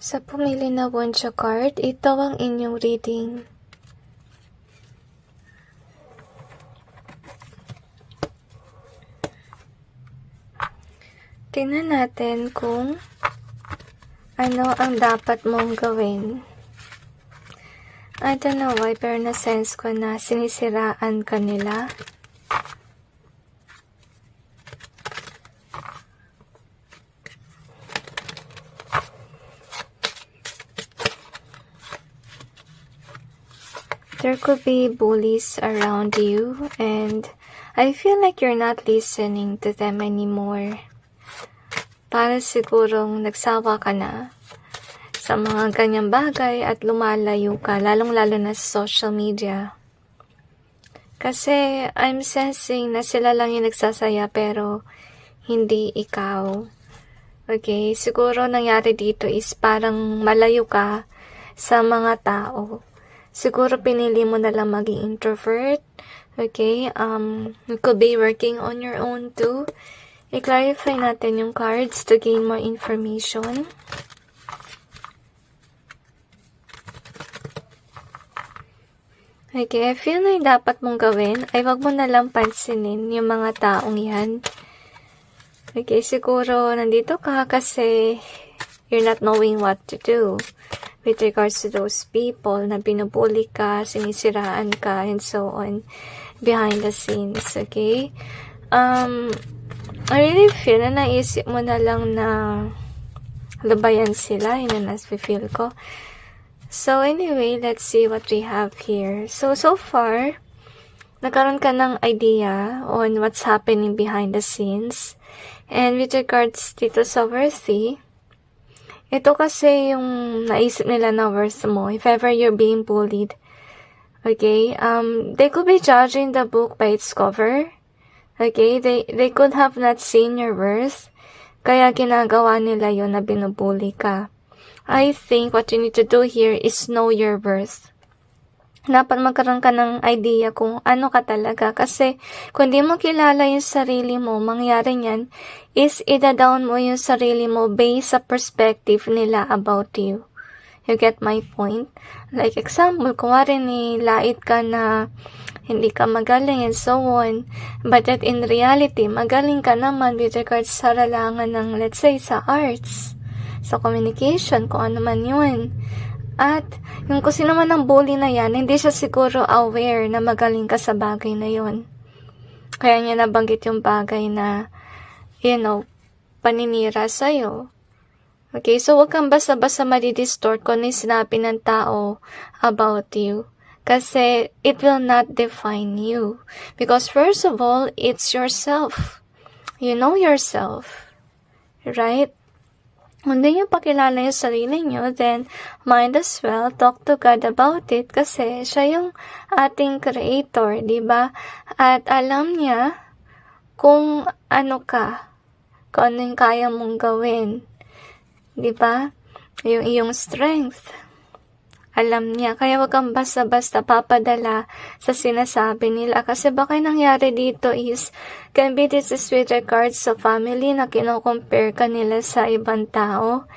Sa pumili na Wonja card, ito ang inyong reading. Tingnan natin kung ano ang dapat mong gawin. I don't know why, pero na-sense ko na sinisiraan ka nila. There could be bullies around you, and I feel like you're not listening to them anymore. Para sigurong nagsawa ka na sa mga ganyang bagay at lumalayo ka, lalong-lalo na sa social media. Kasi I'm sensing na sila lang yung nagsasaya pero hindi ikaw. Okay, siguro nangyari dito is parang malayo ka sa mga tao. Siguro pinili mo na lang maging introvert. Okay, you could be working on your own too. I-clarify natin yung cards to gain more information. Okay, I feel na yung dapat mong gawin ay wag mo na lang pansinin yung mga taong yan. Okay, siguro nandito ka kasi you're not knowing what to do with regards to those people na binubuli ka, sinisiraan ka, and so on behind the scenes, okay? I really feel na naisip mo na lang na labayan sila, yun na feel ko. So anyway, let's see what we have here. So far, nagkaroon ka ng idea on what's happening behind the scenes. And with regards dito sa worthy, ito kasi yung naisip nila na worth mo. If ever you're being bullied, okay, they could be judging the book by its cover. Okay, they could have not seen your worth, kaya ginagawa nila yun na binubuli ka. I think what you need to do here is know your worth. Dapat magkaroon ka ng idea kung ano ka talaga. Kasi kung di mo kilala yung sarili mo, mangyari niyan is ida-down mo yung sarili mo based sa perspective nila about you. You get my point? Like example, kung nilait ka na hindi ka magaling and so on. But that in reality, magaling ka naman with regards sa larangan ng, let's say, sa arts, sa communication, kung ano man yun. At yung kung sino man ang bully na yan, hindi siya siguro aware na magaling ka sa bagay na yun. Kaya niya nabanggit yung bagay na, paninira sa'yo. Okay, so wag kang basta-basta madidistort kung ano yung sinabi ng tao about you. Kasi it will not define you. Because first of all, it's yourself. You know yourself. Right? Kung di nyo pakilala yung sarili nyo, then might as well talk to God about it kasi siya yung ating creator, di ba? At alam niya kung ano ka, kung ano yung kaya mong gawin, di ba? Yung iyong strength. Alam niya, kaya wag kang basta-basta papadala sa sinasabi nila. Kasi baka nangyari dito is, can be this is with regards sa family na kino-compare ka nila sa ibang tao.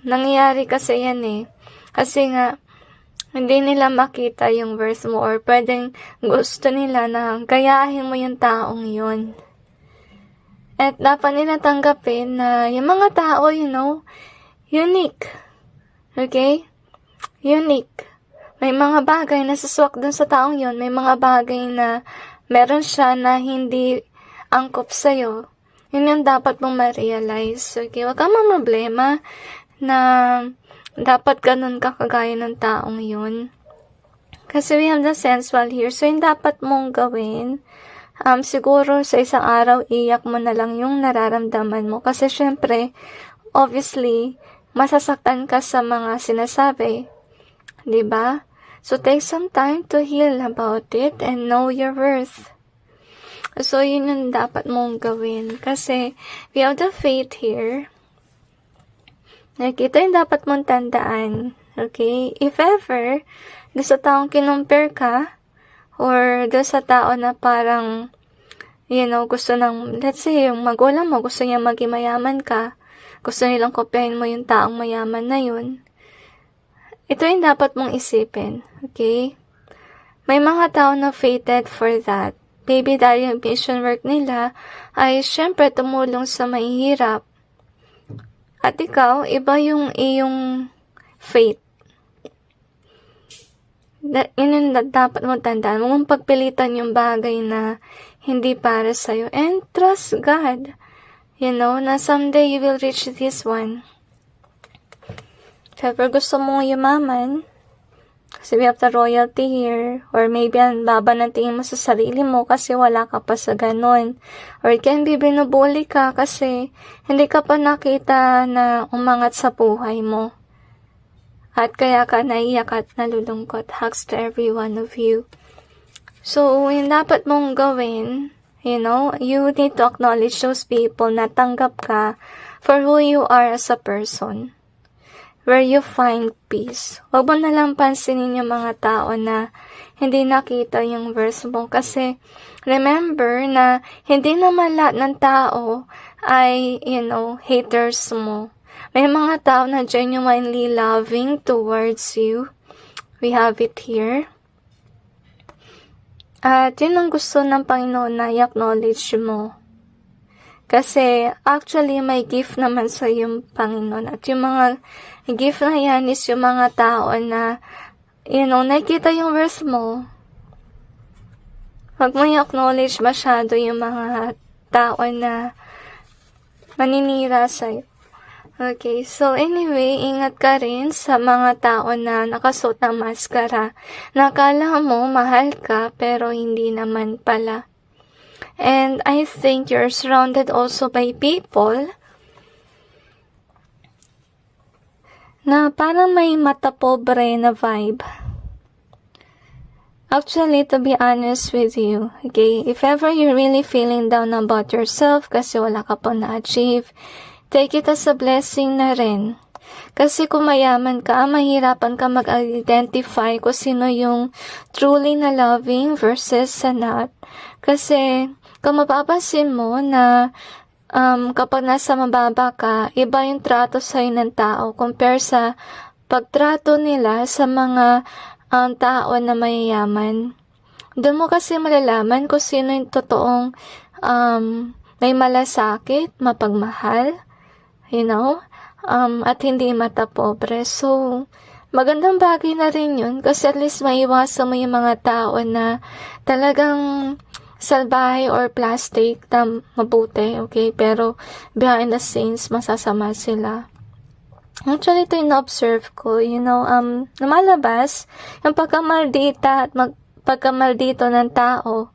Nangyayari kasi yan eh. Kasi nga, hindi nila makita yung worth mo or pwedeng gusto nila na gayahin mo yung taong yun. At dapat nila tanggapin na yung mga tao, unique. Okay? Unique. May mga bagay na suswak dun sa taong yon. May mga bagay na meron siya na hindi angkop sa'yo. Yun yung dapat mong ma-realize. Okay, wag kang problema na dapat ganun ka kagaya ng taong yun. Kasi we have the sensual here. So, yung dapat mong gawin, siguro sa isang araw, iyak mo na lang yung nararamdaman mo. Kasi syempre, obviously, masasaktan ka sa mga sinasabi. Diba? So, take some time to heal about it and know your worth. So, yun yung dapat mong gawin. Kasi, we have the faith here. Like, ito yung dapat mong tandaan. Okay? If ever, doon sa taong kinumpare ka, or doon sa tao na parang, gusto ng, let's say, yung magulang mo, gusto niya maging mayaman ka, gusto nilang kopyahin mo yung taong mayaman na yun, ito yung dapat mong isipin, okay? May mga tao na fated for that. Maybe dahil yung mission work nila ay syempre tumulong sa mahihirap. At ikaw, iba yung iyong fate. Yun yung dapat mong tandaan. Huwag mong pagpilitan yung bagay na hindi para sa'yo. And trust God. You know, na someday you will reach this one. If ever gusto mong yumaman, kasi we have the royalty here, or maybe ang baba ng tingin mo sa sarili mo kasi wala ka pa sa ganon. Or it can be binubuli ka kasi hindi ka pa nakita na umangat sa buhay mo. At kaya ka naiyak at nalulungkot. Hugs to every one of you. So, yung dapat mong gawin, you know, you need to acknowledge those people na tanggap ka for who you are as a person. Where you find peace. Huwag mo nalang pansinin yung mga tao na hindi nakita yung verse mo. Kasi, remember na hindi naman lahat ng tao ay, you know, haters mo. May mga tao na genuinely loving towards you. We have it here. At yun ang gusto ng Panginoon na i-acknowledge mo. Kasi, actually, may gift naman sa yung Panginoon. At yung mga gift na yan is yung mga tao na, you know, nakikita yung verse mo. Huwag mo i-acknowledge masyado yung mga tao na maninira sa'yo. Okay, so anyway, ingat ka rin sa mga tao na nakasuot ng maskara. Nakala mo mahal ka, pero hindi naman pala. And I think you're surrounded also by people na parang may mata pobre na vibe. Actually, to be honest with you, okay, if ever you're really feeling down about yourself kasi wala ka pa na-achieve, take it as a blessing na rin. Kasi kung mayaman ka, mahirapan ka mag-identify kung sino yung truly na loving versus sa not. Kasi, kung mapapansin mo na kapag nasa mababa ka, iba yung trato sa'yo ng tao compare sa pagtrato nila sa mga tao na mayayaman. Doon mo kasi malalaman kung sino yung totoong may malasakit, mapagmahal, you know, at hindi mata pobre. So, magandang bagay na rin yun kasi at least maiwasan mo yung mga tao na talagang salbahe or plastic na mabuti, okay? Pero behind the scenes, masasama sila. Actually, ito yung na-observe ko, you know, lumalabas yung pagkamaldita at pagkamaldito ng tao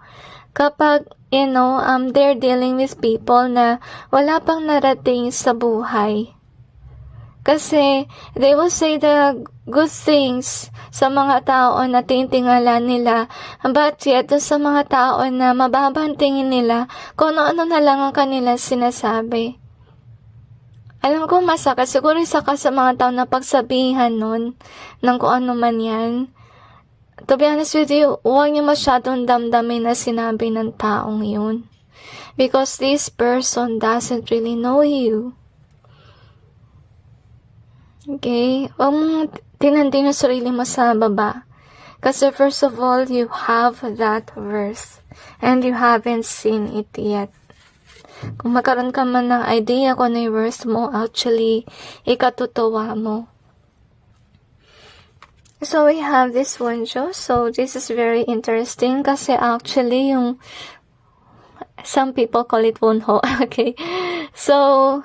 kapag, you know, they're dealing with people na wala pang narating sa buhay. Kasi, they will say the good things sa mga tao na titingala nila. But yet, sa mga tao na mababang tingin nila, kung ano-ano na lang ang kanila sinasabi. Alam ko masakit. Siguro isa ka sa mga tao na pagsabihan nun ng kung ano man yan. To be honest with you, huwag niyo masyadong damdamin na sinabi ng taong yun. Because this person doesn't really know you. Okay? Huwag mong tinandin yung sarili mo sa baba. Kasi first of all, you have that verse. And you haven't seen it yet. Kung magkaroon ka man ng idea kung ano yung verse mo, actually, ikatutuwa mo. So, we have this one, Joe. So, this is very interesting kasi actually, some people call it wonho. Okay? So,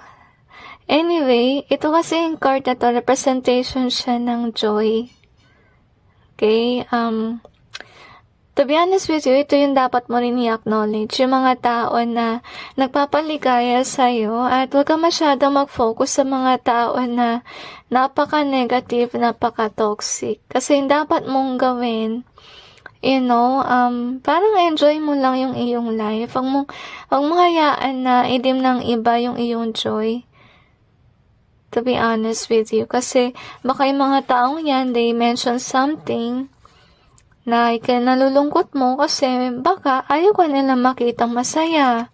anyway, ito kasi yung card na to, representation siya ng joy. Okay? To be honest with you, ito yung dapat mo rin i-acknowledge. Yung mga tao na nagpapaligaya sa'yo at huwag ka masyado mag-focus sa mga tao na napaka-negative, napaka-toxic. Kasi yung dapat mong gawin, you know, parang enjoy mo lang yung iyong life. Huwag mong hayaan na idim ng iba yung iyong joy. To be honest with you. Kasi baka yung mga taong yan, they mention something na nalulungkot mo kasi baka ayaw ka nila makitang masaya.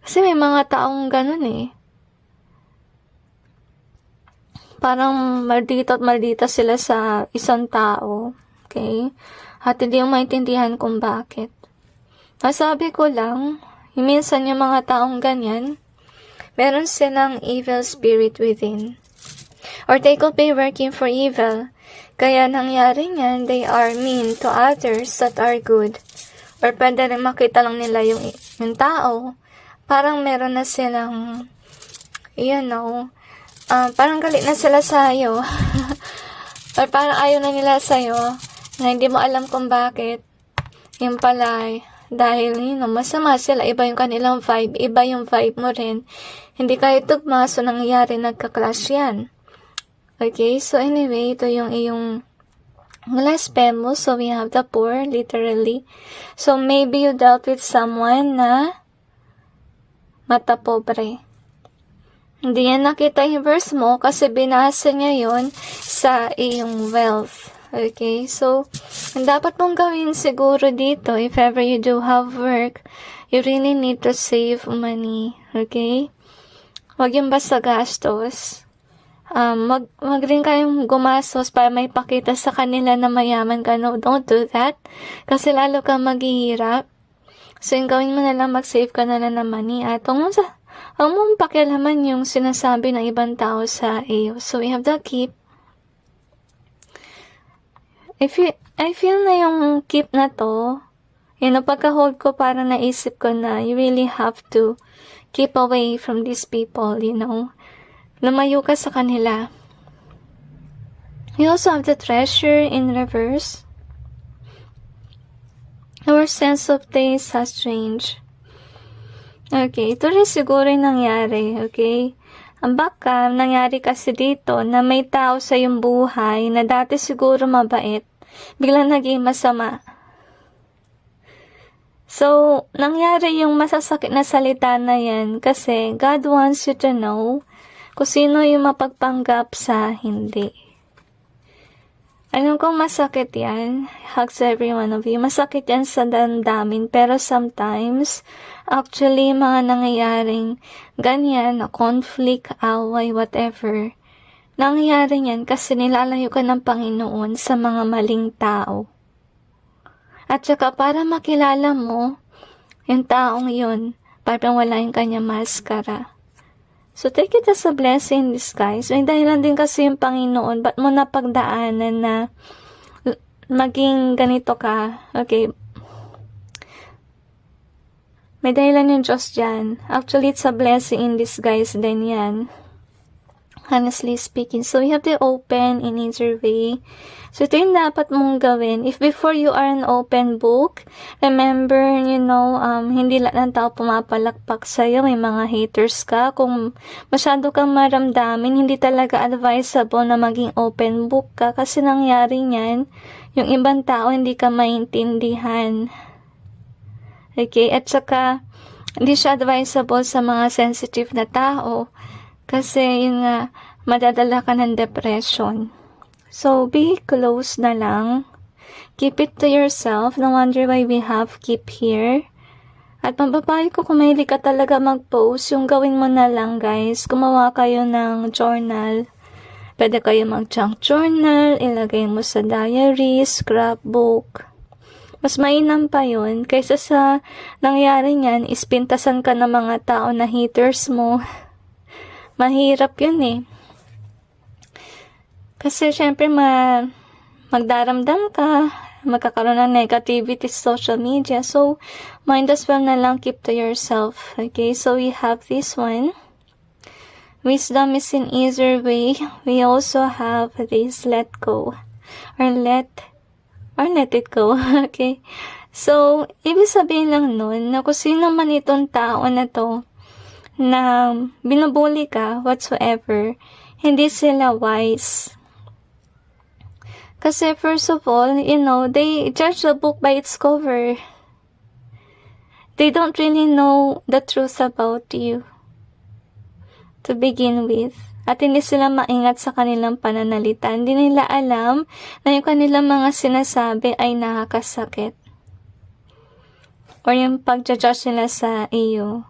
Kasi may mga taong ganun eh. parang maldita at maldita sila sa isang tao. Okay? At hindi mo maintindihan kung bakit. Masabi ko lang, minsan yung mga taong ganyan, meron silang evil spirit within. Or they could be working for evil. Kaya nangyari niyan, they are mean to others that are good. Or pwede rin makita lang nila yung tao. Parang meron na silang, parang galit na sila sa'yo. Or parang ayaw na nila sa'yo, na hindi mo alam kung bakit. Yung pala, dahil, masama sila, iba yung kanilang vibe, iba yung vibe mo rin. Hindi kayo tugma, so nangyayari, nagka-clash yan. Okay, so anyway, ito yung iyong last memo. So we have the poor, literally. So maybe you dealt with someone na mata pobre. Hindi yan nakita yung verse mo kasi binasa niya yon sa iyong wealth. Okay, so ang dapat mong gawin siguro dito, if ever you do have work, you really need to save money. Okay? Huwag yung basta gastos. Wag rin kayong gumastos para may pakita sa kanila na mayaman ka. No, don't do that. Kasi lalo ka maghihirap. So, yung gawin mo na lang, mag-save ka na lang ng money. At huwag mong pakialaman yung sinasabi ng ibang tao sa iyo. So, we have to keep. I feel na yung keep na to, pagka-hold ko, parang naisip ko na you really have to keep away from these people, Lumayo ka sa kanila. You also have the treasure in reverse. Our sense of taste has changed. Okay, ito rin siguro yung nangyari, okay? Ang baka, nangyari kasi dito na may tao sa iyong buhay na dati siguro mabait, biglang naging masama. So, nangyari yung masasakit na salita na yan kasi God wants you to know kung sino yung mapagpanggap sa hindi. Alam kong masakit yan. Hugs every one of you. Masakit yan sa damdamin. Pero sometimes, actually, mga nangyayaring ganyan, na conflict, away, whatever, nangyayari yan kasi nilalayo ka ng Panginoon sa mga maling tao. At saka para makilala mo yung taong yun, parang wala yung kanya maskara. So, take it as a blessing in disguise. May dahilan din kasi yung Panginoon. Ba't mo napagdaanan na maging ganito ka? Okay. May dahilan yung Diyos dyan. Actually, it's a blessing in disguise din yan. Honestly speaking. So, you have to open in either way. So, ito yung dapat mong gawin. If before you are an open book, remember, hindi lahat ng tao pumapalakpak sa'yo. May mga haters ka. Kung masyado kang maramdamin, hindi talaga advisable na maging open book ka. Kasi nangyari niyan, yung ibang tao hindi ka maintindihan. Okay? At saka, hindi siya advisable sa mga sensitive na tao. Kasi, madadala ka ng depression. So, be close na lang. Keep it to yourself. No wonder why we have keep here. At mababayo ko kung mahilig ka talaga mag-post, yung gawin mo na lang, guys. Gumawa kayo ng journal. Pwede kayo mag-junk journal, ilagay mo sa diary, scrapbook. Mas mainam pa yun, kaysa sa nangyari niyan, ispintasan ka ng mga tao na haters mo. Mahirap yun eh. Kasi syempre magdaramdam ka, magkakaroon ng negativity sa social media. So, might as well na lang keep to yourself. Okay, so we have this one. Wisdom is in easier way. We also have this let go. Or let it go. Okay. So, ibig sabihin lang nun, na kung sino man itong tao na to, na binubuli ka, whatsoever, hindi sila wise. Kasi first of all, they judge the book by its cover. They don't really know the truth about you to begin with. At hindi sila maingat sa kanilang pananalita. Hindi nila alam na yung kanilang mga sinasabi ay nakakasakit. Or yung pag-judge nila sa iyo.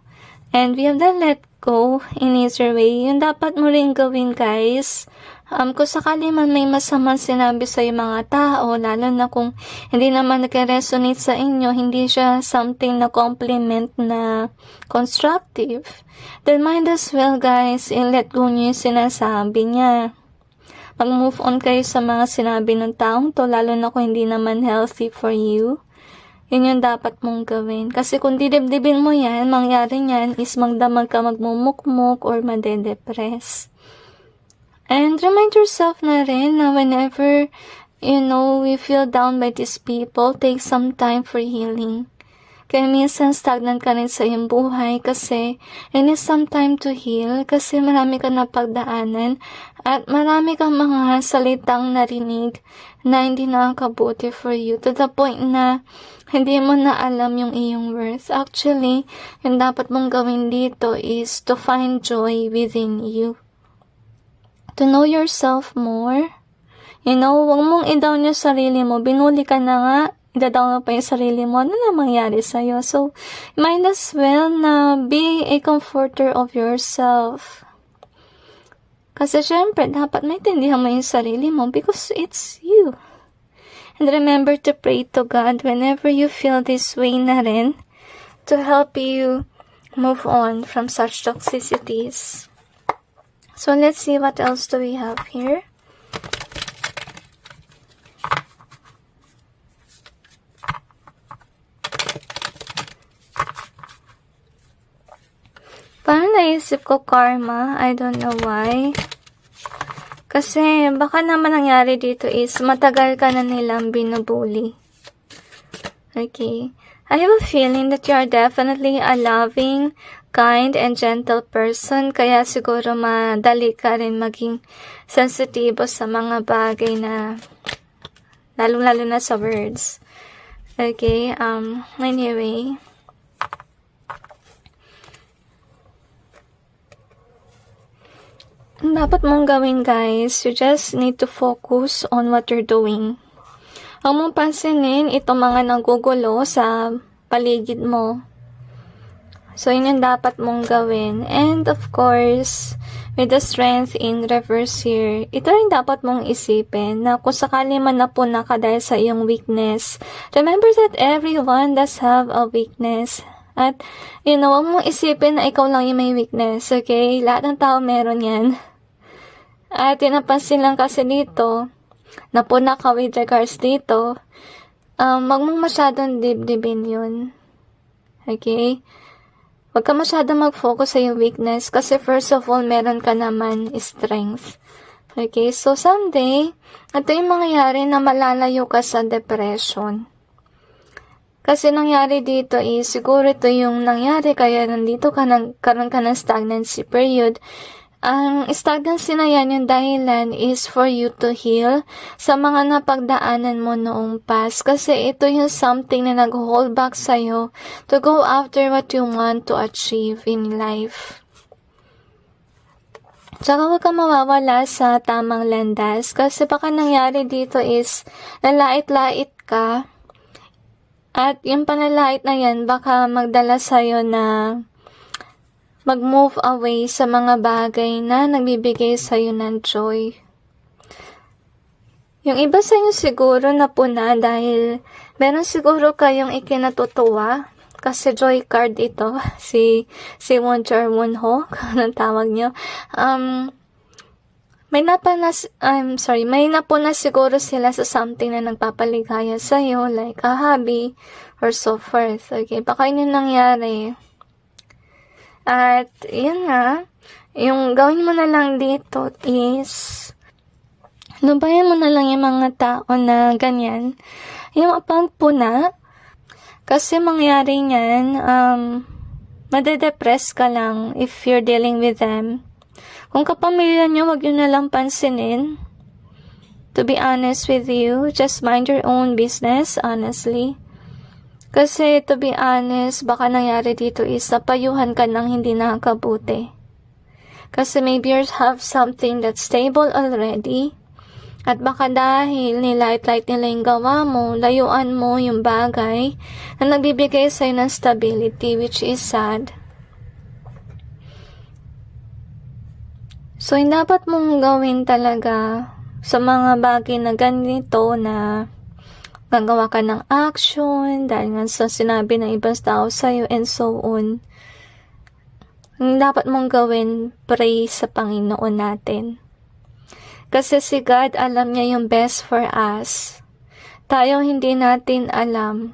And we have to let go in easier way. Yung dapat mo rin gawin, guys, Kung sakali man may masamang sinabi sa mga tao, lalo na kung hindi naman nag-resonate sa inyo, hindi siya something na compliment na constructive, then might as well guys, i-let go nyo yung sinasabi niya. Mag-move on kayo sa mga sinabi ng taong to, lalo na kung hindi naman healthy for you. Yun yung dapat mong gawin. Kasi kung didibdibin mo yan, mangyari niyan is magdamag ka magmumukmuk or madedepress. And remind yourself na rin na whenever, we feel down by these people, take some time for healing. Kaya minsan stagnant ka rin sa iyong buhay kasi you need some time to heal kasi marami ka na pagdaanan at marami kang mga salitang narinig na hindi nakakabuti for you to the point na hindi mo na alam yung iyong worth. Actually, yung dapat mong gawin dito is to find joy within you. To know yourself more. Huwag mong i-down yung sarili mo. Binuli ka na nga, i-down mo pa yung sarili mo. Ano na mangyari sa'yo? So, might as well na be a comforter of yourself. Kasi syempre, dapat maintindihan mo yung sarili mo because it's you. And remember to pray to God whenever you feel this way na rin to help you move on from such toxicities. So, let's see what else do we have here. Parang naisip ko karma. I don't know why. Kasi, baka naman nangyari dito is matagal ka na nilang binubuli. Okay. I have a feeling that you are definitely a loving, kind, and gentle person. Kaya siguro madali ka rin maging sensitibo sa mga bagay na lalo-lalo na sa words. Okay, anyway. Ang dapat mong gawin guys, you just need to focus on what you're doing. Huwag mong pansinin itong mga nagugulo sa paligid mo. So, yun yung dapat mong gawin. And of course, with the strength in reverse here, ito rin dapat mong isipin na kung sakali man napuna ka dahil sa iyong weakness, remember that everyone does have a weakness. At, huwag mong isipin na ikaw lang yung may weakness, okay? Lahat ng tao meron yan. At, napansin lang kasi dito, napuna ka with regards dito, wag mong masyadong dibdibin yun. Okay? Wag ka masyadong mag-focus sa yung weakness kasi first of all, meron ka naman strength. Okay? So, someday, ito yung mangyayari na malalayo ka sa depression. Kasi nangyari dito is, siguro ito yung nangyari kaya nandito ka karoon ka ng stagnancy period. Ang stagnancy na yan, yung dahilan is for you to heal sa mga napagdaanan mo noong past. Kasi ito yung something na nag-hold back sa'yo to go after what you want to achieve in life. Tsaka huwag ka mawawala sa tamang landas. Kasi baka nangyari dito is nalait-lait ka. At yung panalait na yan, baka magdala sa'yo na mag-move away sa mga bagay na nagbibigay sa'yo ng joy. Yung iba sa inyo siguro napuna dahil meron siguro kayong ikinatutuwa kasi joy card ito, si Won Char Won Ho, kung anong tawag nyo. May napuna siguro sila sa something na nagpapaligaya sa'yo, like a hobby or so forth. Okay, baka yun yung nangyari. At, yun nga, yung gawin mo na lang dito is, lubayan mo na lang yung mga tao na ganyan. Yung pagpuna, kasi mangyari niyan, madedepress ka lang if you're dealing with them. Kung kapamilya nyo, wag yun na lang pansinin. To be honest with you, just mind your own business, honestly. Kasi, to be honest, baka nangyari dito is napayuhan ka ng hindi nakakabuti. Kasi maybe you have something that's stable already. At baka dahil nilight-light nila yung gawa mo, layuan mo yung bagay na nagbibigay sa'yo ng stability, which is sad. So, yung dapat mong gawin talaga sa mga bagay na ganito na gagawa ka ng action dahil nga sa sinabi ng ibang tao sa'yo and so on. Ang dapat mong gawin, pray sa Panginoon natin. Kasi si God, alam niya yung best for us. Tayo hindi natin alam.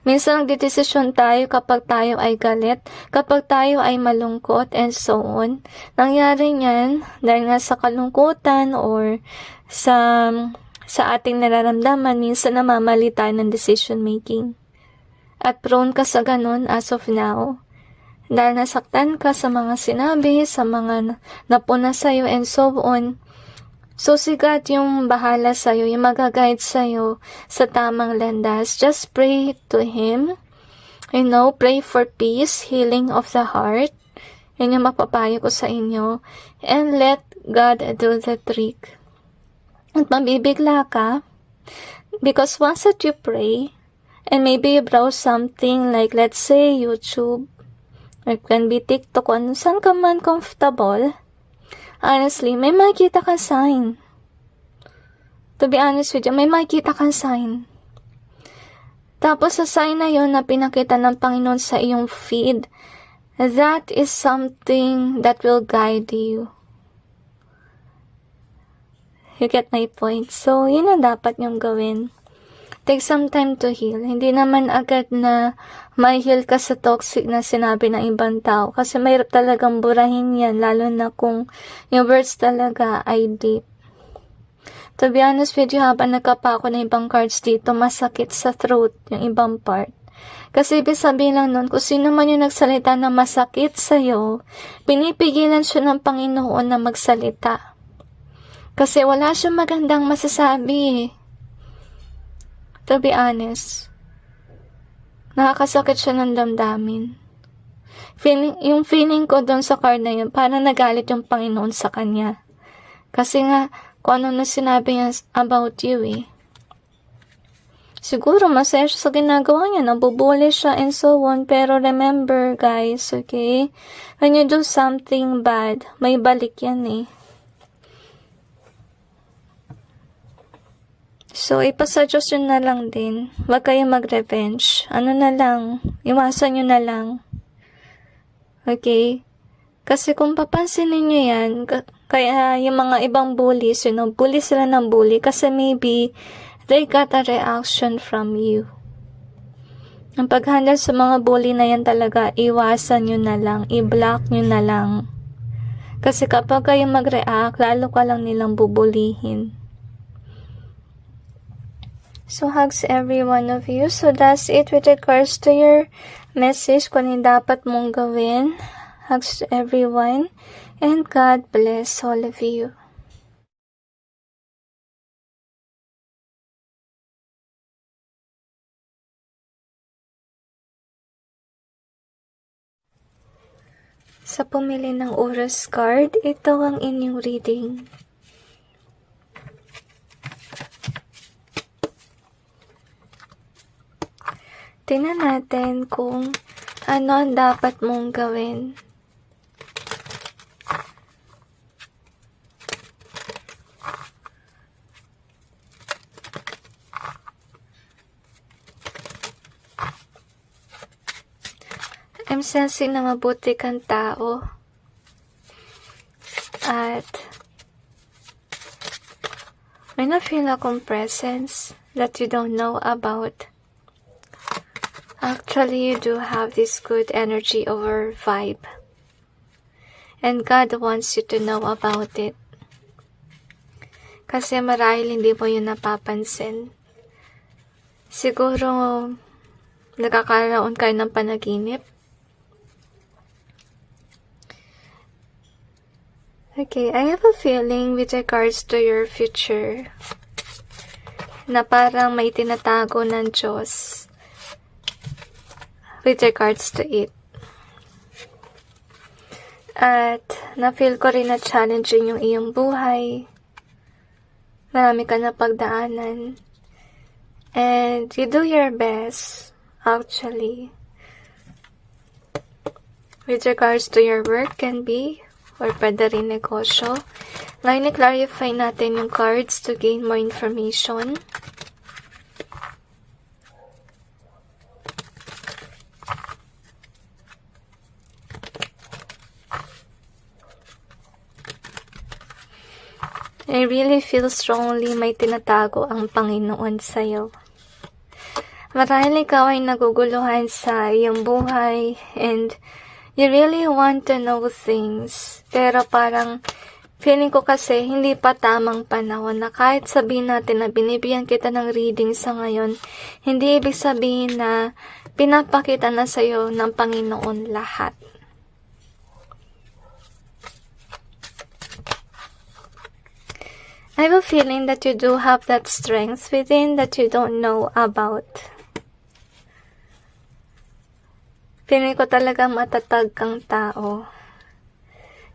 Minsan nagdedesisyon tayo kapag tayo ay galit, kapag tayo ay malungkot, and so on. Nangyari niyan dahil nga sa kalungkutan or sa ating nararamdaman, minsan namamali tayo ng decision making. At prone ka sa ganun as of now. Dahil nasaktan ka sa mga sinabi, sa mga napuna sa'yo, and so on. So, si God yung bahala sa'yo, yung mag-guide sa'yo sa tamang landas. Just pray to Him. Pray for peace, healing of the heart. Yun yung mapapayo ko sa inyo. And let God do the trick. At mabibigla ka. Because once that you pray, and maybe you browse something like, let's say, YouTube, or it can be TikTok, kung saan ka man comfortable, honestly, may makikita kang sign. To be honest with you, may makikita kang sign. Tapos sa sign na yun na pinakita ng Panginoon sa iyong feed, that is something that will guide you. You get my point? So, yun ang dapat niyong gawin. Take some time to heal. Hindi naman agad na may heal ka sa toxic na sinabi ng ibang tao. Kasi mahirap talagang burahin yan, lalo na kung yung words talaga ay deep. To be honest with you, habang nagkapa ako ng ibang cards dito, masakit sa throat yung ibang part. Kasi ibig sabihin lang nun, kung sino man yung nagsalita na masakit sa'yo, pinipigilan siya ng Panginoon na magsalita. Kasi wala siyang magandang masasabi. To be honest, nakakasakit siya ng damdamin. Yung feeling ko doon sa card na yun, parang nagalit yung Panginoon sa kanya. Kasi nga, kung ano na sinabi niya about you Siguro masaya siya sa ginagawa niya, nabubuli siya and so on. Pero remember guys, okay? When you do something bad, may balik yan So, ipasa Diyos yun na lang din. Huwag kayong mag-revenge. Ano na lang, iwasan nyo na lang. Okay? Kasi kung papansinin nyo yan, kaya yung mga ibang bullies, bully sila ng bully kasi maybe they got a reaction from you. Ang pag-handle sa mga bully na yan talaga, iwasan nyo na lang, i-block nyo na lang. Kasi kapag kayo mag-react, lalo ka lang nilang bubulihin. So, hugs every one of you. So, that's it with regards to your message kung ano dapat mong gawin. Hugs to everyone. And God bless all of you. Sa pumili ng oras card, ito ang inyong reading. Tingnan natin kung ano ang dapat mong gawin. I'm sensing na mabuti kang tao. At may na-feel akong presence that you don't know about. Actually, you do have this good energy or vibe. And God wants you to know about it. Kasi marahil hindi mo yun napapansin. Siguro, nakakaroon kayo ng panaginip. Okay, I have a feeling with regards to your future na parang may tinatago ng Diyos with regards to it. At na-feel ko rin na challenging yung iyong buhay. Marami ka na pagdaanan. And you do your best, actually. With regards to your work can be, or pwede rin negosyo. Ngayon, i-clarify natin yung cards to gain more information. I really feel strongly may tinatago ang Panginoon sa'yo. Marahil ikaw ay naguguluhan sa iyong buhay and you really want to know things. Pero parang feeling ko kasi hindi pa tamang panahon na kahit sabihin natin na binibigyan kita ng reading sa ngayon, hindi ibig sabihin na pinapakita na sa'yo ng Panginoon lahat. I have a feeling that you do have that strength within that you don't know about. Feeling ko talaga matatag kang tao.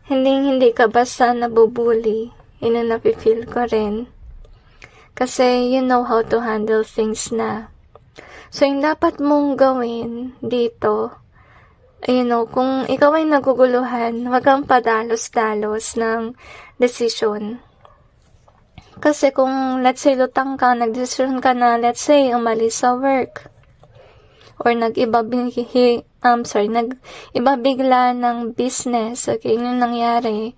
Hindi ka basta nabubuli. Yun ang napifeel ko rin. Kasi you know how to handle things na. So, yung dapat mong gawin dito, kung ikaw ay naguguluhan, wag kang padalos-dalos ng decision. Kasi kung, let's say, lutang ka, nag-decision ka na, let's say, umalis sa work, or nag-iba bigla ng business, okay, yun nangyari,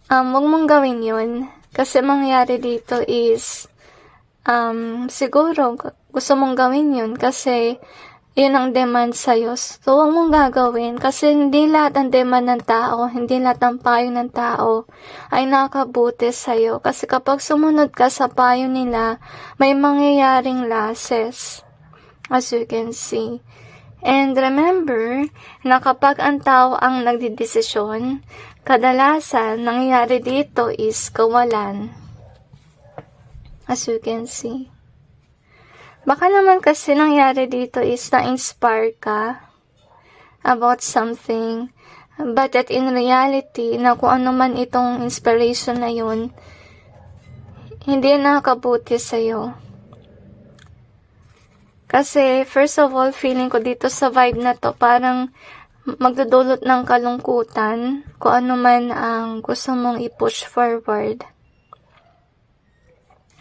wag mong gawin yun. Kasi mangyari dito is, siguro, gusto mong gawin yun, kasi, yun ang demand sa'yo. So, huwag mong gagawin kasi hindi lahat ng demand ng tao, hindi lahat ng payo ng tao ay nakabuti sa'yo. Kasi kapag sumunod ka sa payo nila, may mangyayaring losses, as you can see. And remember, na kapag ang tao ang nagdidesisyon, kadalasan, nangyayari dito is kawalan. As you can see. Baka naman kasi nangyari dito is na-inspire ka about something, but that in reality, na kung ano man itong inspiration na yun, hindi nakakabuti sa'yo. Kasi, first of all, feeling ko dito sa vibe na to, parang magdudulot ng kalungkutan kung ano man ang gusto mong i-push forward.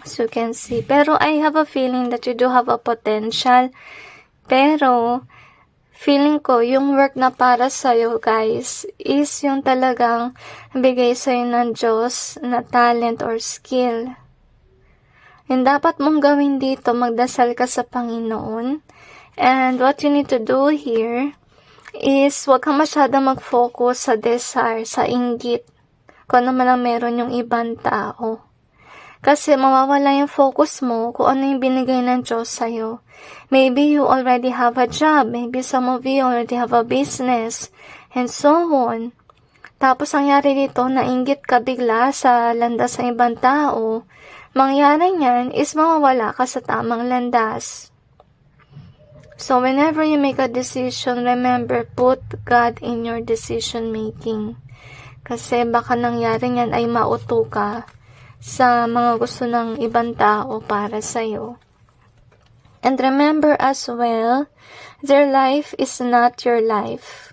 As you can see. Pero I have a feeling that you do have a potential. Pero, feeling ko, yung work na para sa'yo, guys, is yung talagang bigay sa'yo ng Diyos na talent or skill. Yung dapat mong gawin dito, magdasal ka sa Panginoon. And what you need to do here is wag kang masyadong mag-focus sa desire, sa inggit, kung ano man ang meron yung ibang tao. Kasi mawawala yung focus mo kung ano yung binigay ng Diyos sa'yo. Maybe you already have a job. Maybe some of you already have a business. And so on. Tapos nangyari dito, nainggit ka bigla sa landas ng ibang tao. Mangyari niyan is mawawala ka sa tamang landas. So whenever you make a decision, remember, put God in your decision making. Kasi baka nangyari niyan ay mauto ka sa mga gusto ng ibang tao para sa'yo. And remember as well, their life is not your life.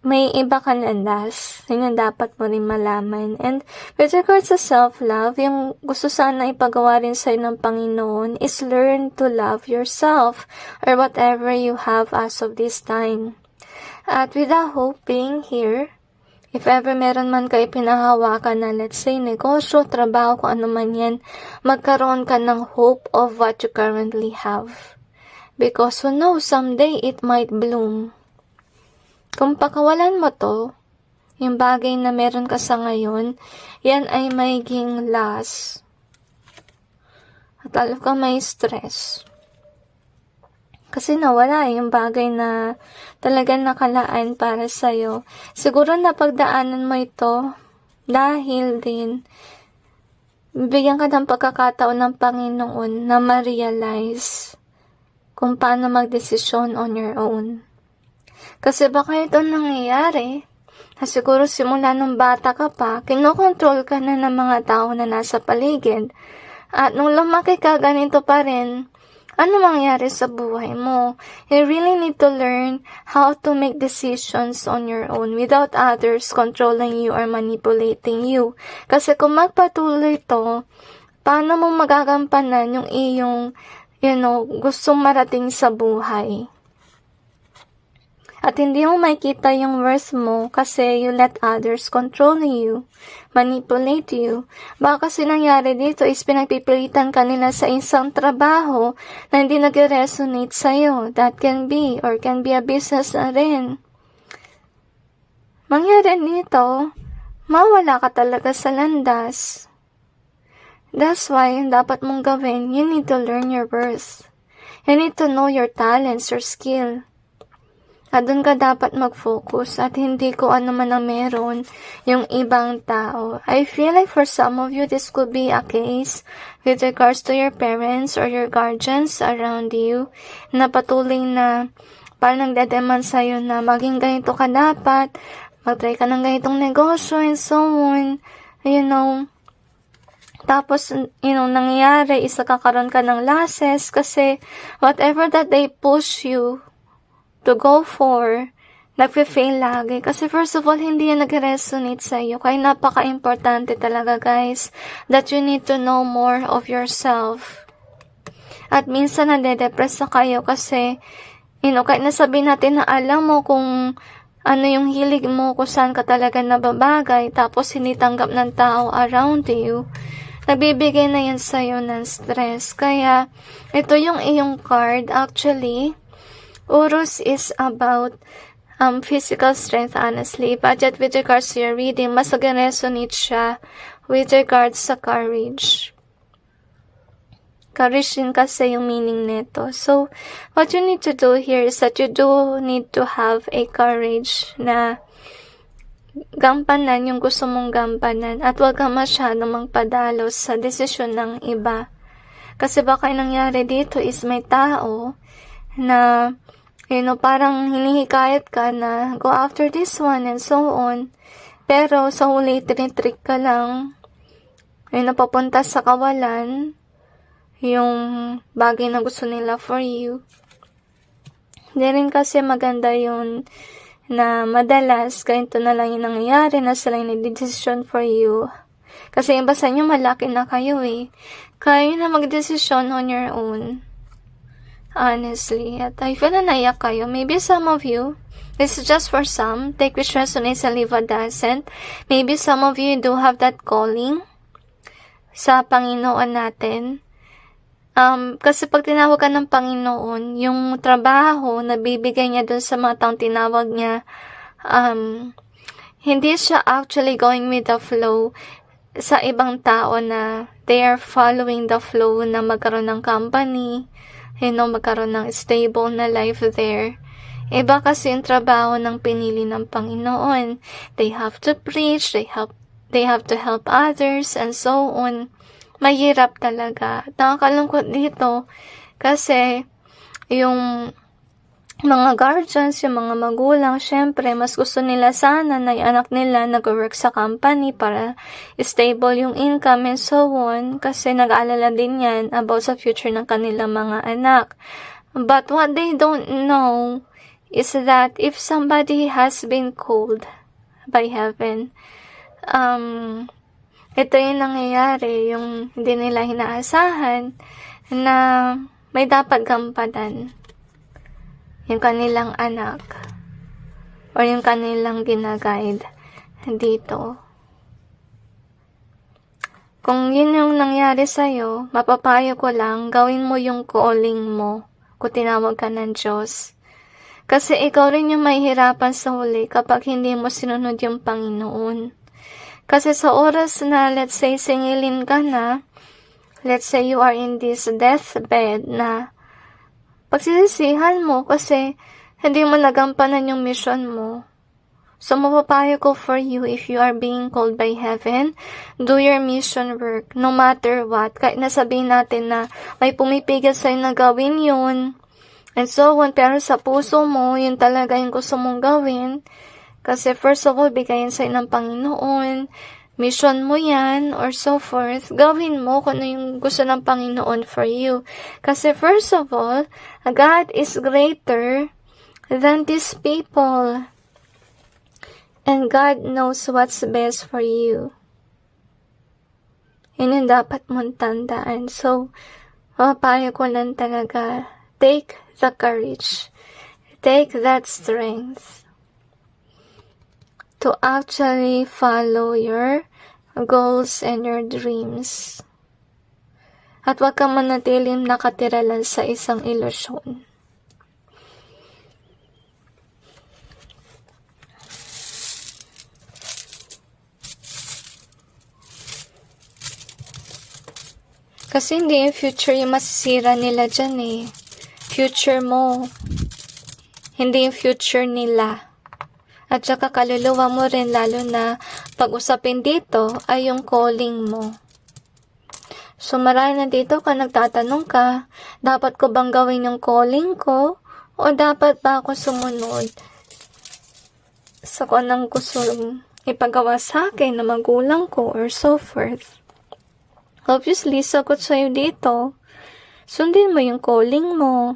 May iba kang landas. Yun yung dapat mo rin malaman. And with regards sa self-love, yung gusto sana ipagawa rin sa'yo ng Panginoon is learn to love yourself or whatever you have as of this time. At with the hope being here, if ever meron man kayo pinahawakan na, let's say, negosyo, trabaho, kung ano man yan, magkaroon ka ng hope of what you currently have. Because who knows, someday it might bloom. Kung pakawalan mo to, yung bagay na meron ka sa ngayon, yan ay magiging loss. At alam ka may stress. Kasi nawala yung bagay na talagang nakalaan para sa'yo. Siguro napagdaanan mo ito dahil din bigyan ka ng pagkakataon ng Panginoon na ma-realize kung paano magdesisyon on your own. Kasi baka ito nangyayari na siguro simula nung bata ka pa, kinokontrol ka na ng mga tao na nasa paligid. At nung lumaki ka, ganito pa rin. ano mangyari sa buhay mo. You really need to learn how to make decisions on your own without others controlling you or manipulating you. Kasi kung magpatuloy to, paano mo magagampanan yung iyong, gustong marating sa buhay? At hindi mo makita yung worth mo kasi you let others control you, manipulate you. Baka kasi nangyari dito is pinagpipilitan ka nila sa isang trabaho na hindi nag-resonate sa'yo. That can be or can be a business na rin. Mangyari dito, mawala ka talaga sa landas. That's why, dapat mong gawin, you need to learn your worth. You need to know your talents, your skill. At doon ka dapat mag-focus at hindi ko ano man ang meron yung ibang tao. I feel like for some of you, this could be a case with regards to your parents or your guardians around you na patuloy na parang nagdedemand sa'yo na maging ganito ka dapat, mag-try ka ng ganitong negosyo and so on. Tapos, nangyayari, kakaroon ka ng losses kasi whatever that they push you to go for, nagpe-fail lagi. Kasi first of all, hindi yan nag-resonate sa iyo. Kaya napaka-importante talaga, guys, that you need to know more of yourself. At minsan nade-depress na kayo kasi, kahit nasabihin natin na alam mo kung ano yung hilig mo, kung saan ka talaga nababagay, tapos hindi tanggap ng tao around you, nagbibigay na yan sa'yo ng stress. Kaya, ito yung iyong card, actually, Urus is about physical strength, honestly. But yet, with regards to your reading, mas nag-resonate siya with regards sa courage. Courage din kasi yung meaning nito. So, what you need to do here is that you do need to have a courage na gampanan yung gusto mong gampanan at huwag kang masyadong magpadalo sa desisyon ng iba. Kasi baka yung nangyari dito is may tao na parang hinihikayat ka na go after this one and so on. Pero sa huli, tinitrick ka lang. Napapunta sa kawalan yung bagay na gusto nila for you. Hindi rin kasi maganda yun na madalas ganito na lang yung nangyayari na sila yung decision for you. Kasi iba sa inyo malaki na kayo Kaya na mag-decision on your own. Honestly, at I feel na naiyak kayo. Maybe some of you, this is just for some, take which resonates and leave what doesn't. Maybe some of you do have that calling sa Panginoon natin. Kasi pag tinawag ka ng Panginoon, yung trabaho na bibigay niya dun sa mga taong tinawag niya, hindi siya actually going with the flow sa ibang tao na they are following the flow na magkaroon ng company, magkaroon ng stable na life there. Iba kasi yung trabaho ng pinili ng Panginoon. They have to preach, they have to help others, and so on. Mahirap talaga. Nakakalungkot dito kasi yung mga guardians, yung mga magulang, syempre, mas gusto nila sana na yung anak nila nag-work sa company para stable yung income and so on. Kasi nag-aalala din yan about sa future ng kanilang mga anak. But what they don't know is that if somebody has been called by heaven, ito yung nangyayari, yung hindi nila hinaasahan na may dapat gampanan. Yung kanilang anak or yung kanilang ginaguide dito. Kung yun yung nangyari sa'yo, mapapayo ko lang, gawin mo yung calling mo kung tinawag ka ng Diyos. Kasi ikaw rin yung mahihirapan sa huli kapag hindi mo sinunod yung Panginoon. Kasi sa oras na, let's say, singilin ka na, let's say you are in this deathbed na pagsisisihan mo kasi hindi mo nagampanan yung mission mo. So, mapapayo ko for you if you are being called by heaven, do your mission work, no matter what. Kahit nasabihin natin na may pumipigil sa'yo na gawin yun, and so on, pero sa puso mo, yun talaga yung gusto mong gawin. Kasi first of all, bigayin sa'yo ng Panginoon, mission mo yan, or so forth, gawin mo kung ano yung gusto ng Panginoon for you. Kasi first of all, God is greater than these people. And God knows what's best for you. Yun yung dapat mong tandaan. So, papayo ko lang talaga, take the courage, take that strength to actually follow your goals and your dreams. At huwag kang manatiling nakatira lang sa isang ilusyon. Kasi hindi yung future yung masisira nila dyan eh. Future mo. Hindi yung future nila. At saka kaluluwa mo rin, lalo na pag-usapin dito ay yung calling mo. So marami na dito ka nagtatanong ka, dapat ko bang gawin yung calling ko? O dapat ba ako sumunod sa kung anong gusto ipagawa sa akin na magulang ko or so forth? Obviously, sagot sa'yo dito, sundin mo yung calling mo.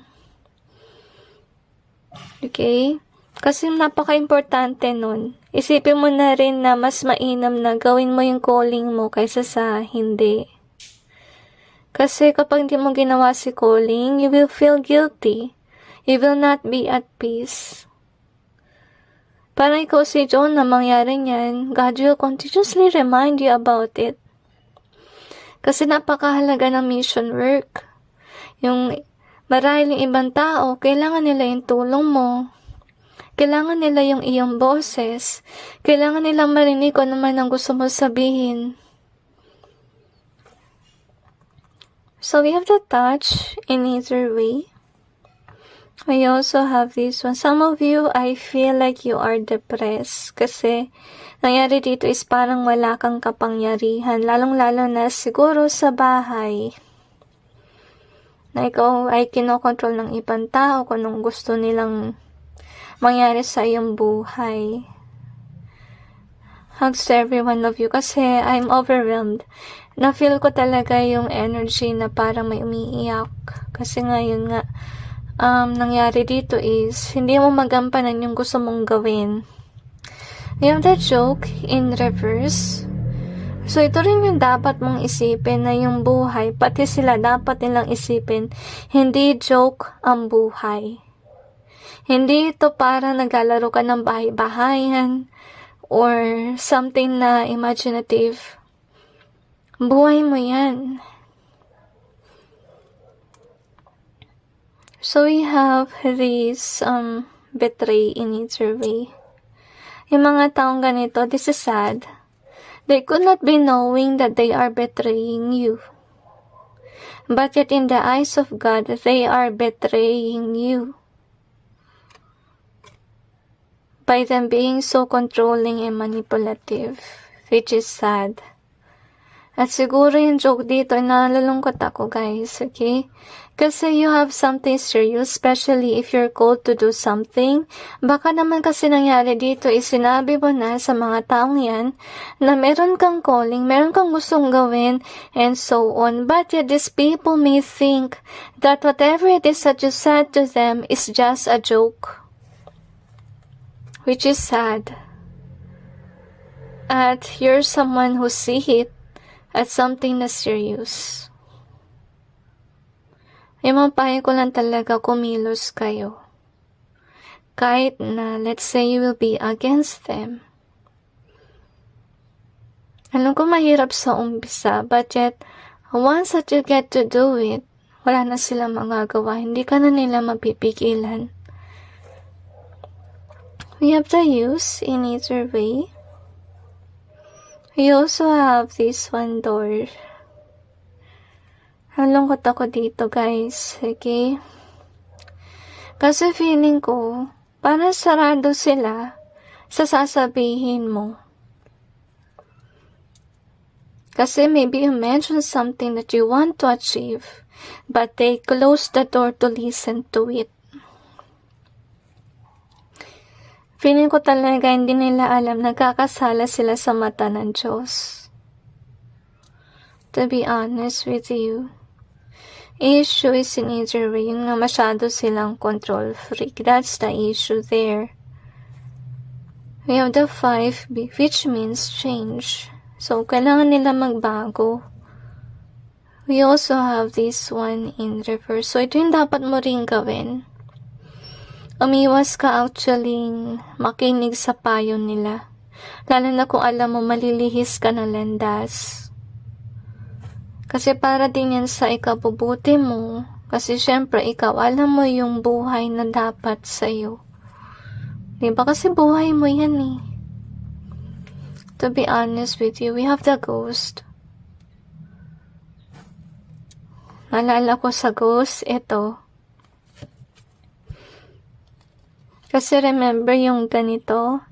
Okay? Kasi napaka-importante nun. Isipin mo na rin na mas mainam na gawin mo yung calling mo kaysa sa hindi. Kasi kapag hindi mo ginawa si calling, you will feel guilty. You will not be at peace. Parang ikaw si John na mangyari niyan, God will continuously remind you about it. Kasi napakahalaga ng mission work. Yung marahil yung ibang tao, kailangan nila yung tulong mo. Kailangan nila yung iyong boses. Kailangan nilang marinig kung naman ang gusto mo sabihin. So we have the touch in either way. I also have this one. Some of you, I feel like you are depressed. Kasi nangyari dito is parang wala kang kapangyarihan. Lalong-lalo na siguro sa bahay. Na ikaw ay kinokontrol ng ibang tao kung anong gusto nilang mangyari sa iyong buhay. Hugs to every one of you kasi I'm overwhelmed. Na-feel ko talaga yung energy na parang may umiiyak. Kasi ngayon nga, nangyari dito is, hindi mo magampanan yung gusto mong gawin. You have that joke in reverse. So, ito rin yung dapat mong isipin na yung buhay, pati sila dapat nilang isipin, hindi joke ang buhay. Hindi ito para naglalaro ka ng bahay-bahayan or something na imaginative. Buhay mo yan. So, we have this betray in either way. Yung mga taong ganito, this is sad. They could not be knowing that they are betraying you. But yet in the eyes of God, they are betraying you. By them being so controlling and manipulative, which is sad. At siguro yung joke dito, nalulungkot ako guys, okay? Kasi you have something serious, especially if you're called to do something. Baka naman kasi nangyari dito, sinabi mo na sa mga taong yan, na meron kang calling, meron kang gustong gawin, and so on. But yet these people may think that whatever it is that you said to them is just a joke. Which is sad. At you're someone who see it as something na serious. Yung mapayo ko lang talaga kumilos kayo. Kahit na, let's say, you will be against them. Alam ko mahirap sa umpisa, but yet, once that you get to do it, wala na silang magagawa. Hindi ka na nila mapipigilan. We have the use in either way. We also have this one door. Halungkot ako dito guys, okay? Kasi feeling ko, parang sarado sila sa sasabihin mo. Kasi maybe you mention something that you want to achieve, but they close the door to listen to it. Feeling ko talaga hindi nila alam nagkakasala sila sa mata ng Diyos. To be honest with you. Issue is in either way, yung nga masyado silang control freak. That's the issue there. We have the 5B, which means change. So, kailangan nila magbago. We also have this one in reverse. So, ito yung dapat mo rin gawin. Umiwas ka actually makinig sa payo nila. Lalo na kung alam mo malilihis ka na landas. Kasi para din yan sa ikabubuti mo. Kasi syempre, ikaw alam mo yung buhay na dapat sa'yo. Diba? Kasi buhay mo yan eh. To be honest with you, we have the ghost. Naalala ko sa ghost, ito. Kasi remember yung ganito,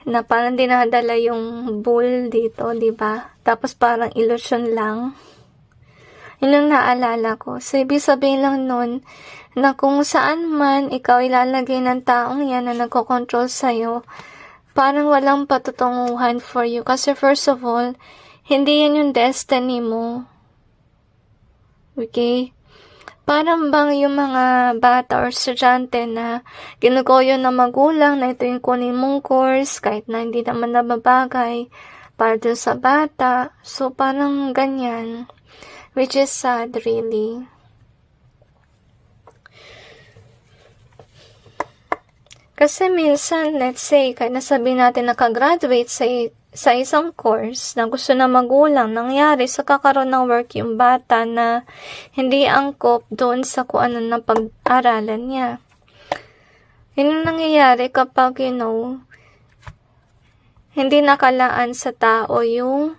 na parang dinadala yung bull dito, diba? Tapos parang illusion lang. Yun ang naalala ko. So, ibig sabihin lang nun, na kung saan man ikaw ilalagay ng taong yan na nagko-control sa'yo, parang walang patutunguhan for you. Kasi first of all, hindi yan yung destiny mo. Okay? Parang bang yung mga bata or estudyante na ginugoyo na magulang na ito yung kunin mong course kahit na hindi naman nababagay para dun sa bata. So, parang ganyan. Which is sad, really. Kasi minsan, let's say, kahit nasabihin natin nakagraduate sa isang course na gusto na magulang, nangyari sa kakaroon ng work yung bata na hindi angkop doon sa kung ano na pag-aralan niya. Yun yung nangyayari kapag, hindi nakalaan sa tao yung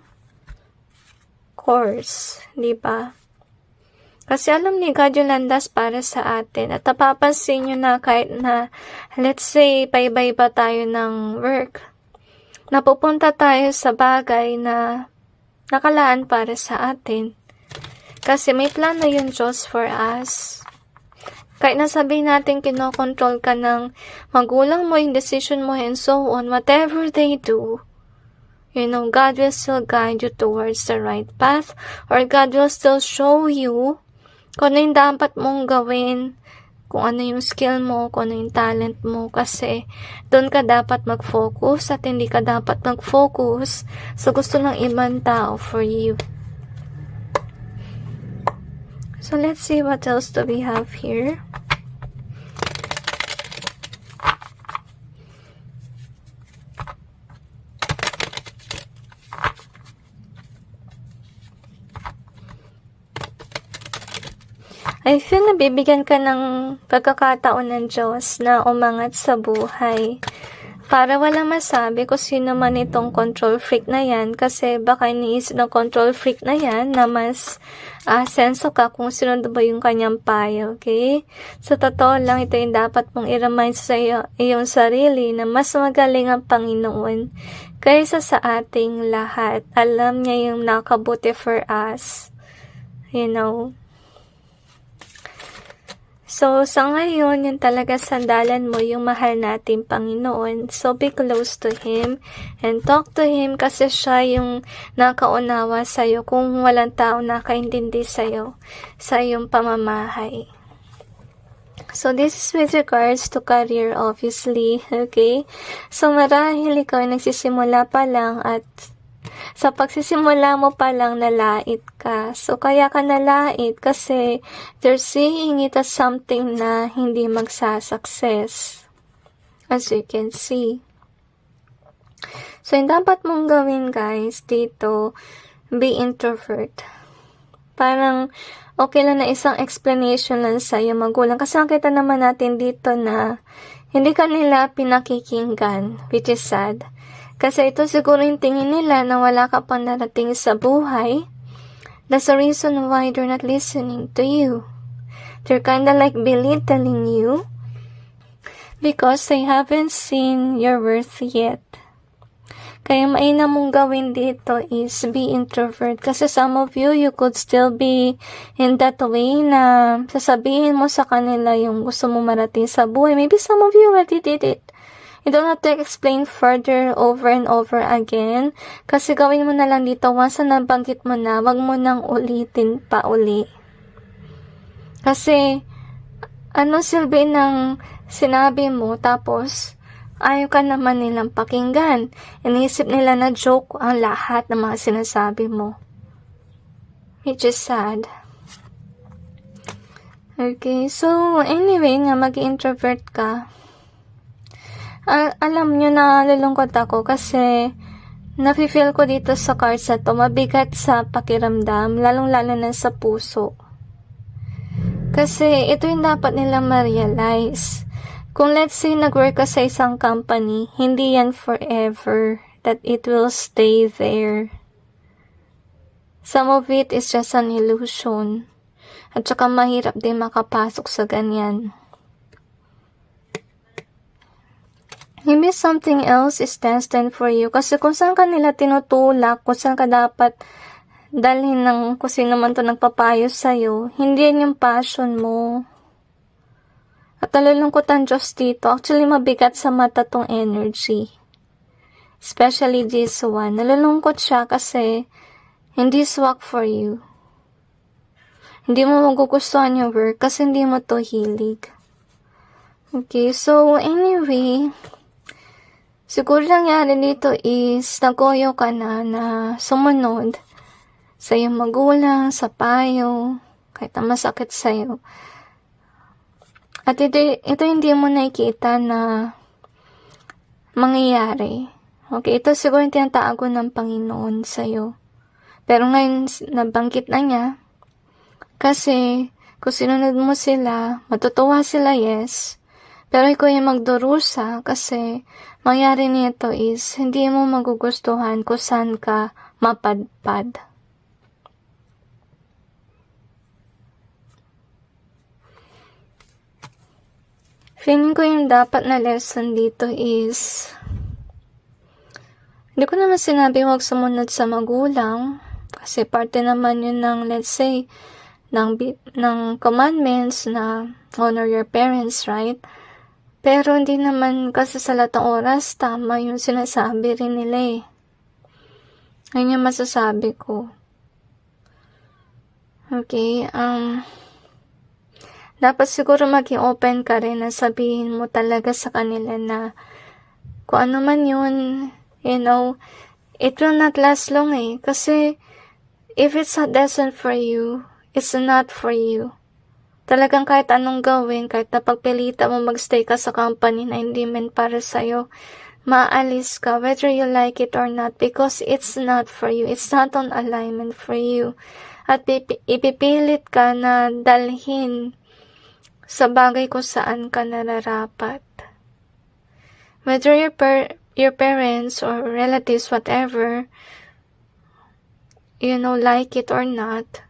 course, di ba? Kasi alam ni God yung landas para sa atin. At napapansin nyo na kahit na, let's say, paiba-iba tayo ng work, napupunta tayo sa bagay na nakalaan para sa atin. Kasi may plano yung Diyos for us. Kahit nasabihin natin kinokontrol ka ng magulang mo, yung decision mo, and so on, whatever they do, God will still guide you towards the right path, or God will still show you kung ano yung dapat mong gawin, kung ano yung skill mo, kung ano yung talent mo, kasi doon ka dapat mag-focus at hindi ka dapat mag-focus sa gusto ng ibang tao for you. So let's see what else do we have here. I feel na bibigyan ka ng pagkakataon ng Diyos na umangat sa buhay. Para wala masabi kung sino man itong control freak na yan, kasi baka iniisip ng control freak na yan na mas senso ka kung sino ba yung kanyang payo, okay? Sa totoo lang, ito yung dapat mong i-remind sa iyong sarili na mas magaling ang Panginoon kaysa sa ating lahat. Alam niya yung nakabuti for us. So, sa ngayon, yung talaga sandalan mo, yung mahal nating Panginoon. So, be close to Him and talk to Him kasi siya yung nakaunawa sa'yo kung walang tao nakaintindi sa'yo sa iyong pamamahay. So, this is with regards to career, obviously, okay? So, marahil ikaw ay nagsisimula pa lang at sa pagsisimula mo pa lang nalait ka. So, kaya ka nalait kasi they're seeing it as something na hindi magsasucess. As you can see. So, yung dapat mong gawin, guys, dito, be introvert. Parang, okay lang na isang explanation lang sa iyo magulang. Kasi nakita naman natin dito na hindi ka nila pinakikinggan, which is sad. Kasi ito siguro yung tingin nila na wala ka pang narating sa buhay. That's the reason why they're not listening to you. They're kinda like belittling you because they haven't seen your worth yet. Kaya mainam mong gawin dito is be introvert. Kasi some of you could still be in that way na sasabihin mo sa kanila yung gusto mo marating sa buhay. Maybe some of you already did it. You don't have to explain further over and over again. Kasi gawin mo na lang dito, once na nabanggit mo na, wag mo nang ulitin pa uli. Kasi, ano silbi ng sinabi mo, tapos, ayaw ka naman nilang pakinggan. Inisip nila na joke ang lahat ng mga sinasabi mo. Which is sad. Okay, so, anyway, nga mag-introvert ka. Alam nyo na nalulungkot ako kasi nafe-feel ko dito sa cards na to, mabigat sa pakiramdam, lalong-lalo na sa puso. Kasi ito yung dapat nilang ma-realize. Kung let's say nag-work ka sa isang company, hindi yan forever, that it will stay there. Some of it is just an illusion. At saka mahirap din makapasok sa ganyan. Maybe something else is destined for you. Kasi kung saan ka nila tinutulak, kung saan ka dapat dalhin ng kung sino man to nagpapayo sa'yo, hindi yan yung passion mo. At nalulungkot ang Diyos dito. Actually, mabigat sa mata tong energy. Especially this one. Nalulungkot siya kasi hindi swak for you. Hindi mo magugustuhan yung work kasi hindi mo to hilig. Okay, so anyway, siguro nangyari dito is nagoyo ka na sumunod sa iyong magulang, sa payo, kahit na masakit sa'yo. At ito hindi mo nakikita na mangyayari. Okay, ito siguro yung tinatago ng Panginoon sa'yo. Pero ngayon, nabanggit na niya. Kasi, kung sinunod mo sila, matutuwa sila, yes. Pero ikaw yung magdurusa kasi mangyari nito is hindi mo magugustuhan kung saan ka mapadpad. Feeling ko yung dapat na lesson dito is hindi ko naman sinabi huwag sumunod sa magulang kasi parte naman yun ng let's say ng commandments na honor your parents, right? Pero hindi naman kasi sa lahat ng oras tama yung sinasabi rin nila eh. Ayun yung masasabi ko. Okay, dapat siguro maging open ka rin na sabihin mo talaga sa kanila na kung ano man yun, you know, it will not last long eh. Kasi if it's not destined for you, it's not for you. Talagang kahit anong gawin, kahit napagpilita mo magstay ka sa company na hindi meant para sa'yo, maalis ka whether you like it or not because it's not for you. It's not on alignment for you. At ipipilit ka na dalhin sa bagay kung saan ka nararapat. Whether your parents or relatives, whatever, you know, like it or not,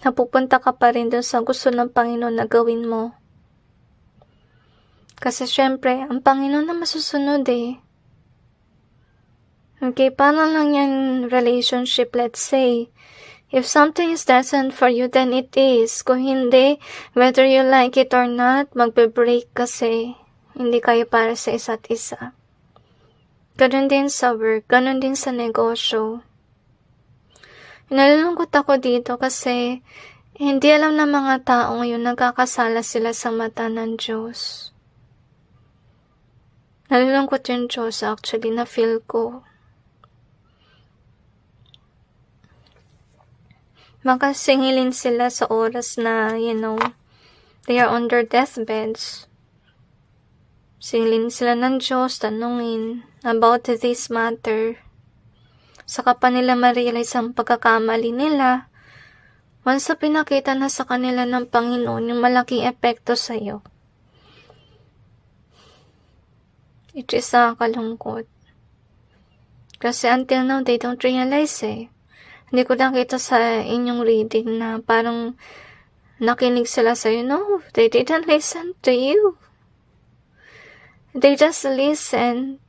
napupunta ka pa rin dun sa gusto ng Panginoon na gawin mo. Kasi syempre, ang Panginoon na masusunod eh. Okay, paano lang yan relationship, let's say. If something is destined for you, then it is. Kung hindi, whether you like it or not, magbe-break kasi hindi kayo para sa isa't isa. Ganun din sa work, ganun din sa negosyo. Nalulungkot ako dito kasi hindi alam ng mga tao ngayon nagkakasala sila sa mata ng Diyos. Nalulungkot yung Diyos actually na feel ko. Baka singilin sila sa oras na, you know, they are on their deathbeds. Singilin sila ng Diyos, tanungin about this matter. Saka pa nila ma-realize ang pagkakamali nila. Once na pinakita na sa kanila ng Panginoon yung malaking epekto sa'yo. It is nakakalungkot. Kasi until now, they don't realize eh. Hindi ko nakita sa inyong reading na parang nakinig sila sa'yo. No, they didn't listen to you. They just listen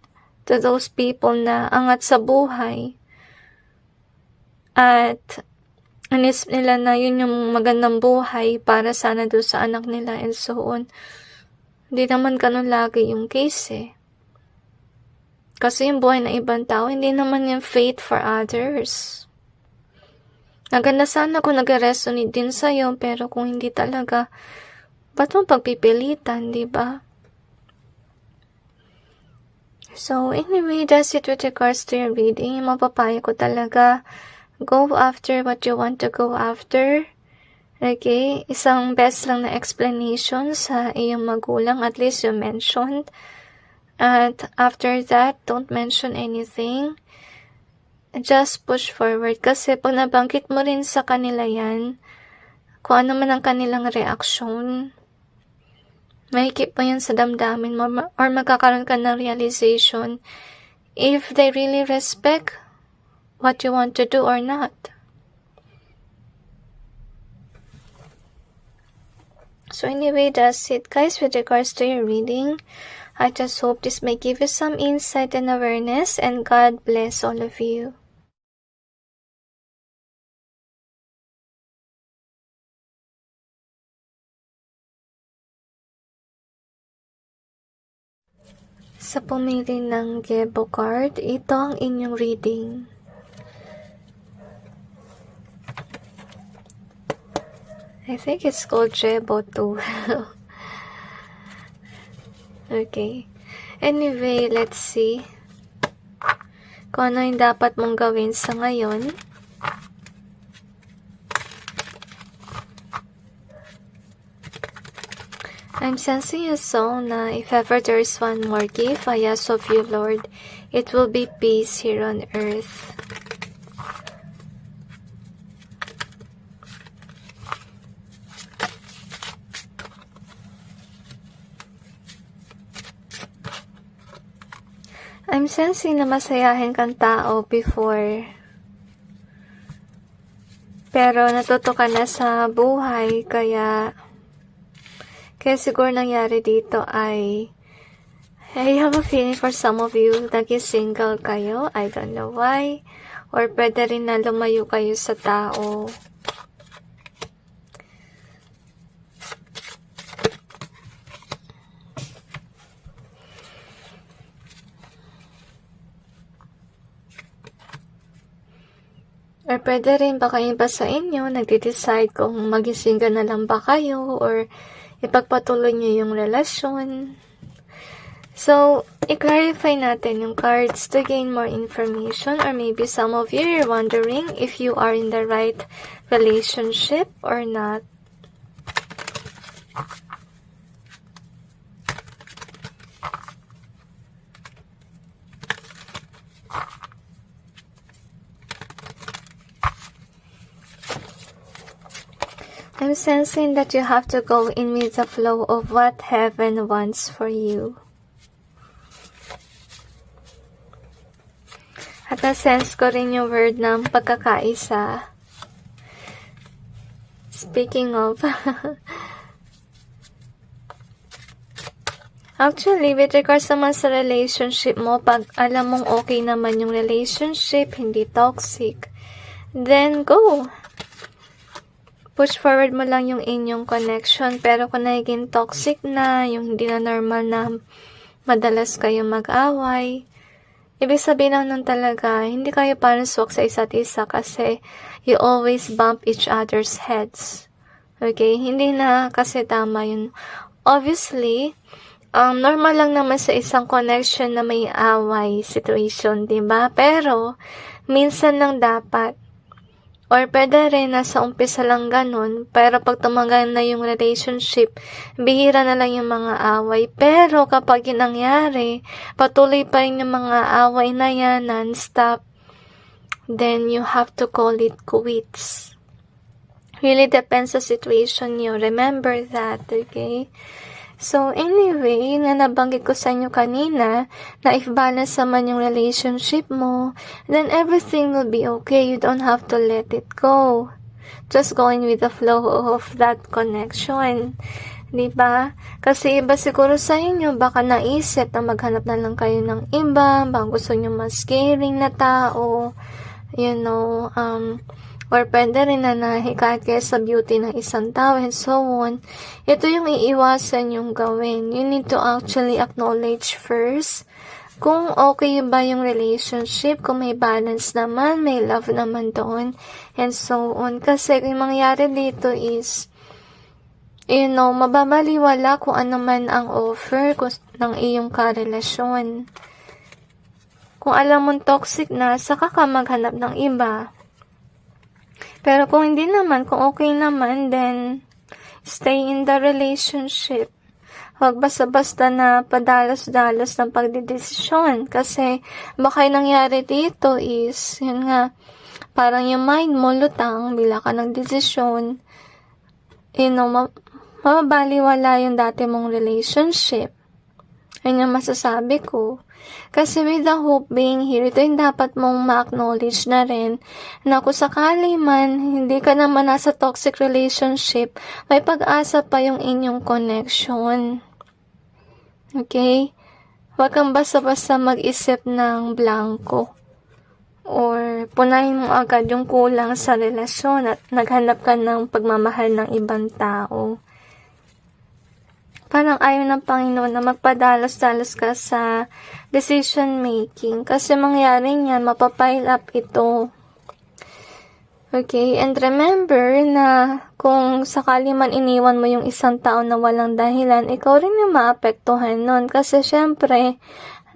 to those people na angat sa buhay. At inisip nila na yun yung magandang buhay para sana doon sa anak nila and so on. Hindi naman ganun lagi yung case eh. Kasi yung buhay ng ibang tao, hindi naman yung fate for others. Naganda sana kung nag-resonate din sa'yo, pero kung hindi talaga, ba't mo pagpipilitan, di ba? So, anyway, that's it with regards to your reading. Yung mapapayo ko talaga, go after what you want to go after. Okay? Isang best lang na explanation sa iyong magulang, at least you mentioned. At after that, don't mention anything. Just push forward. Kasi pag nabanggit mo rin sa kanila yan, kung ano man ang kanilang reaksyon, makikip mo yan sa damdamin mo, or magkakaroon ka ng realization if they really respect what you want to do or not. So anyway, that's it guys with regards to your reading. I just hope this may give you some insight and awareness, and God bless all of you. Sa pumili ng Gebo card, ito ang inyong reading. I think it's called Gebo too. Okay. Anyway, let's see kung ano yung dapat mong gawin sa ngayon. I'm sensing a song na if ever there is one more gift I ask of you, Lord, it will be peace here on earth. I'm sensing na masayahin kang tao before. Pero natuto ka na sa buhay, kaya siguro nangyari dito ay I have a feeling for some of you naging single kayo. I don't know why. Or pwede rin na lumayo kayo sa tao. Or pwede rin baka iba sa inyo, nagde-decide kung maging single na lang ba kayo or ipagpatuloy nyo yung relasyon. So, i-clarify natin yung cards to gain more information, or maybe some of you are wondering if you are in the right relationship or not. I'm sensing that you have to go in with the flow of what heaven wants for you. At na-sense ko rin yung word ng pagkakaisa. Speaking of, actually, with regards naman sa relationship mo, pag alam mong okay naman yung relationship, hindi toxic, then go. Push forward mo lang yung inyong connection. Pero kung naging toxic na, yung hindi na normal na madalas kayo mag-away, ibig sabihin lang nun talaga, hindi kayo parang swak sa isa't isa kasi you always bump each other's heads. Okay? Hindi na kasi tama yun. Obviously, normal lang naman sa isang connection na may away situation, diba? Pero, minsan lang dapat. Or pwede rin nasa umpisa lang ganun, pero pag tumagal na yung relationship, bihira na lang yung mga away. Pero kapag yun nangyari, patuloy pa rin yung mga away na yan, non-stop, then you have to call it quits. Really depends sa situation nyo. Remember that, okay? So, anyway, na nabanggit ko sa inyo kanina, na if balance naman yung relationship mo, then everything will be okay. You don't have to let it go. Just going with the flow of that connection. Diba? Kasi iba siguro sa inyo, baka naisip na maghanap na lang kayo ng iba, baka gusto nyo mas caring na tao, you know, or pwede rin na nahikayat kayo sa beauty ng isang tao and so on. Ito yung iiwasan yung gawin. You need to actually acknowledge first kung okay ba yung relationship, kung may balance naman, may love naman doon, and so on. Kasi yung mangyari dito is, mababaliwala kung ano man ang offer ng iyong karelasyon. Kung alam mong toxic na, saka ka maghanap ng iba. Pero kung hindi naman, kung okay naman, then stay in the relationship. Huwag basta-basta na padalos-dalos ng pagdidesisyon. Kasi baka yung nangyari dito is, yun nga, parang yung mind mo lutang bila ka ng desisyon. Mababaliwala yung dati mong relationship. Yun yung masasabi ko. Kasi with the hope being here, ito yung dapat mong ma-acknowledge na rin na kung sakali man, hindi ka naman nasa toxic relationship, may pag-asa pa yung inyong connection. Okay? Huwag kang basta-basta mag-isip ng blanco or punahin mo agad yung kulang sa relasyon at naghanap ka ng pagmamahal ng ibang tao. Parang ayaw ng Panginoon na magpadalos-dalos ka sa decision making. Kasi mangyari niyan, mapapile up ito. Okay? And remember na kung sakali man iniwan mo yung isang tao na walang dahilan, ikaw rin yung maapektuhan nun. Kasi syempre,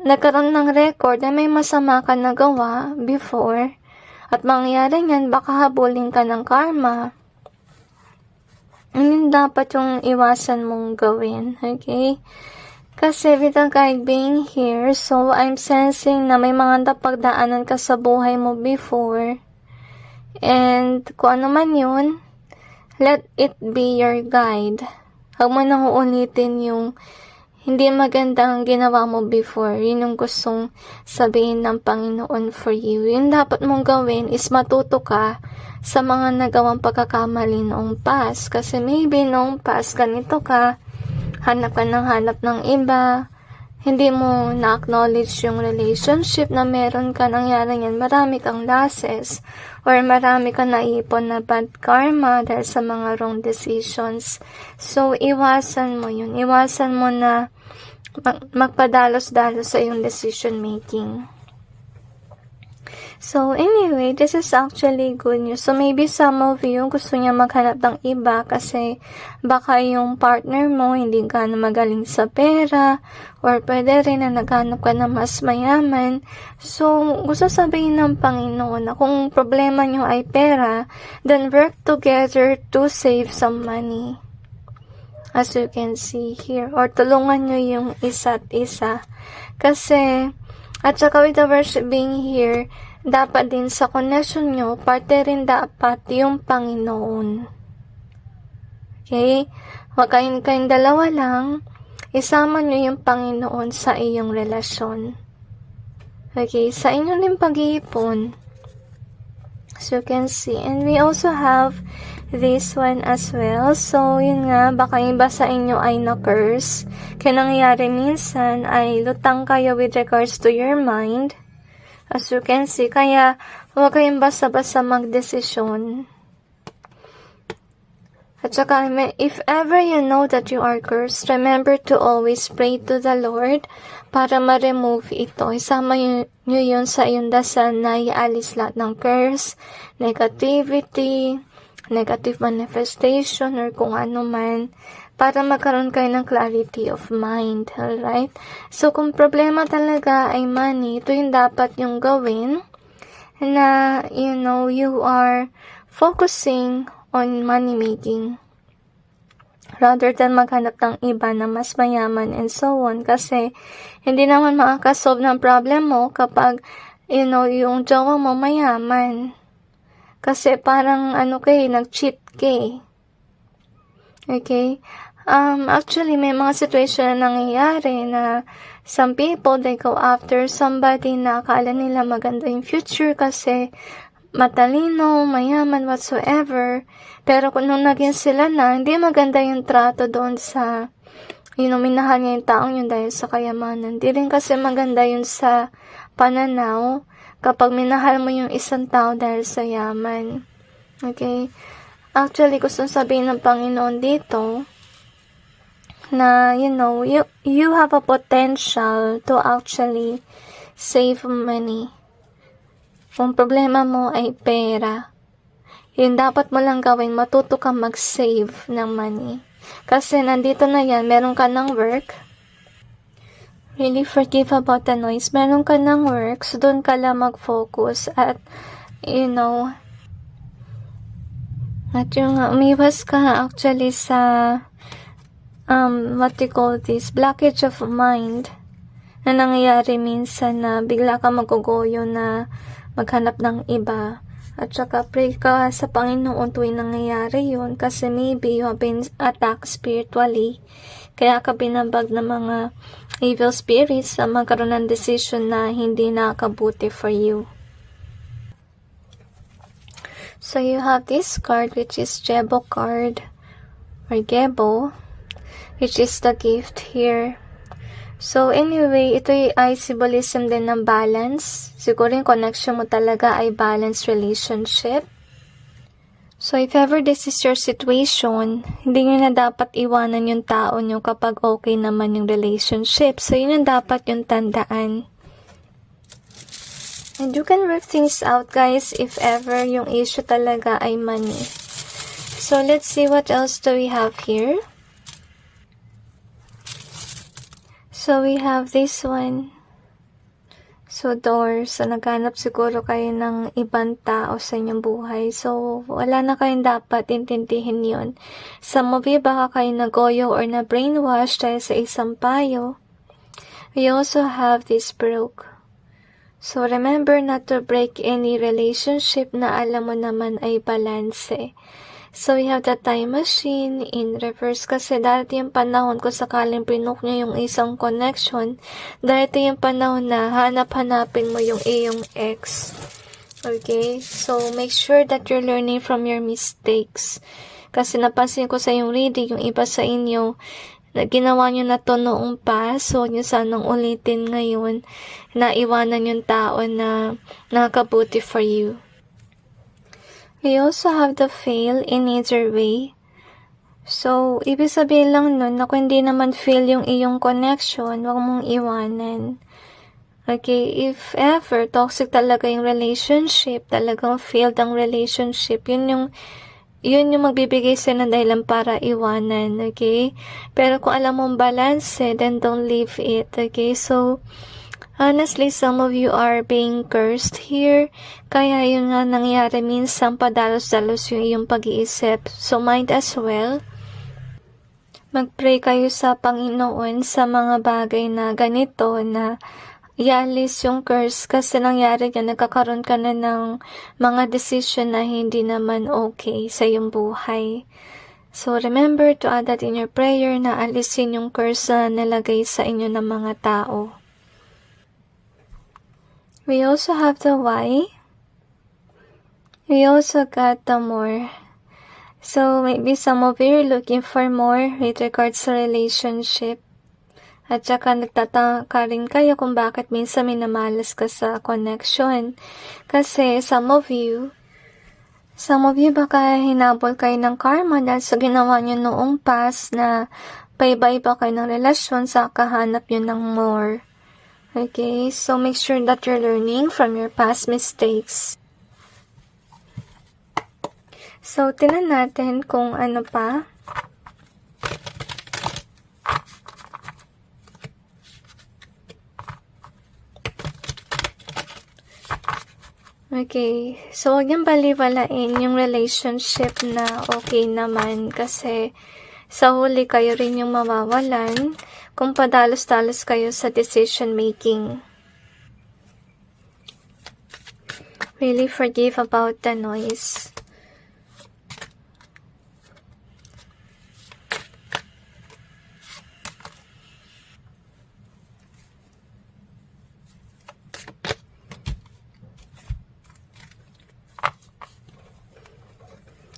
nagkaroon ng record na may masama ka nagawa before. At mangyari niyan, baka habulin ka ng karma. Ano dapat yung iwasan mong gawin, okay? Kasi with the guide being here, so I'm sensing na may mga napagdaanan ka sa buhay mo before. And kung ano man yun, let it be your guide. Huwag mo nang uulitin yung hindi magandang ginawa mo before. Yun yung gustong sabihin ng Panginoon for you. Yung dapat mong gawin is matuto ka sa mga nagawang pagkakamali noong past. Kasi maybe noong past, ganito ka, hanap ng iba, hindi mo na-acknowledge yung relationship na meron ka, nangyari yan, marami kang losses, or marami kang naipon na bad karma dahil sa mga wrong decisions. So, iwasan mo yun. Iwasan mo na magpadalos-dalos sa iyong decision making. So, anyway, this is actually good news. So, maybe some of you gusto niya maghanap ng iba kasi baka yung partner mo hindi ka na magaling sa pera or pwede rin na naghanap ka na mas mayaman. So, gusto sabihin ng Panginoon na kung problema nyo ay pera, then work together to save some money. As you can see here. Or tulungan nyo yung isa't isa. Kasi, at saka with the worship being here, dapat din sa connection nyo, parte rin dapat yung Panginoon. Okay? Huwag kayong dalawa lang, isama nyo yung Panginoon sa iyong relasyon. Okay? Sa inyong din pag-iipon. As you can see. And we also have this one as well. So, yun nga, baka iba sa inyo ay na-curse. Kaya nangyayari minsan ay lutang kayo with regards to your mind. As you can see, kaya huwag kayong basta-basta magdesisyon. At saka, if ever you know that you are cursed, remember to always pray to the Lord para ma-remove ito. Isama nyo yun sa iyong dasal na ialis lahat ng curse, negativity, negative manifestation, or kung ano man, para magkaroon kayo ng clarity of mind, alright? So, kung problema talaga ay money, ito yung dapat yung gawin na, you are focusing on money making rather than maghanap ng iba na mas mayaman and so on. Kasi, hindi naman makakasolve ng problem mo kapag, yung jowa mo mayaman. Kasi parang, nag-cheat ka eh. Okay? Actually, may mga situation na nangyayari na some people, they go after somebody na akala nila maganda yung future kasi matalino, mayaman, whatsoever. Pero kung nung naging sila na, hindi maganda yung trato doon sa, minahal niya yung taong yun dahil sa kayamanan. Hindi rin kasi maganda yun sa pananaw kapag minahal mo yung isang tao dahil sa yaman. Okay? Actually, gusto sabihin ng Panginoon dito na, you have a potential to actually save money. Kung problema mo ay pera, yung dapat mo lang gawin, matuto kang mag-save ng money. Kasi nandito na yan, meron ka ng work. Really forgive about the noise. Meron ka ng work, so doon ka lang mag-focus at, at yung umiwas ka actually sa what you call this, blockage of mind na nangyayari minsan na bigla ka magugoyo na maghanap ng iba. At saka pray ka sa Panginoon tuwing nangyayari yun kasi maybe you have been attacked spiritually. Kaya ka binabag ng mga evil spirits na magkaroon ng decision na hindi nakakabuti for you. So you have this card which is Gebo card or Gebo, which is the gift here. So anyway, ito ay symbolism din ng balance. Siguro yung connection mo talaga ay balanced relationship. So if ever this is your situation, hindi nyo na dapat iwanan yung tao nyo kapag okay naman yung relationship. So yun ang dapat yung tandaan. And you can work things out, guys, if ever yung issue talaga ay money. So, let's see what else do we have here. So, we have this one. So, doors. So, naghanap siguro kayo ng ibang tao sa inyong buhay. So, wala na kayong dapat intindihin yun. Some of you, baka kayo nagoyo or na brainwash dahil sa isang payo. We also have this broke. So, remember not to break any relationship na alam mo naman ay balanse. So, we have the time machine in reverse kasi dati yung panahon kung sakaling pinuk nyo yung isang connection, dati yung panahon na hanap-hanapin mo yung iyong ex. Okay? So, make sure that you're learning from your mistakes. Kasi napansin ko sa yung reading, yung iba sa inyo, na ginawa nyo na to noong past, so nyo sanang ulitin ngayon na iwanan yung tao na nakabuti for you. We also have the fail in either way. So, ibig sabihin lang nun na kung hindi naman fail yung iyong connection, huwag mong iwanan. Okay, if ever toxic talaga yung relationship, talagang failed ang relationship, yun yung magbibigay sa'yo ng dahilan para iwanan, okay? Pero kung alam mong balance, then don't leave it, okay? So, honestly, some of you are being cursed here. Kaya yun nga nangyari, minsan padalos-dalos yung iyong pag-iisip. So, might as well mag-pray kayo sa Panginoon sa mga bagay na ganito na ialis yung curse kasi nangyari yan, nagkakaroon ka na ng mga decision na hindi naman okay sa iyong buhay. So, remember to add that in your prayer na alisin yung curse na nalagay sa inyo ng mga tao. We also have the why. We also got the more. So, maybe some of you are looking for more with regards to relationship. At saka nagtataka rin kayo kung bakit minsan minamalas ka sa connection. Kasi some of you baka hinabol kayo ng karma dahil sa ginawa nyo noong past na paiba-iba kayo ng relasyon sa kahanap nyo ng more. Okay, so make sure that you're learning from your past mistakes. So, tingnan natin kung ano pa. Okay, so huwag niyang baliwalain yung relationship na okay naman kasi sa huli kayo rin yung mawawalan kung padalos-dalos kayo sa decision making. Really forgive about the noise.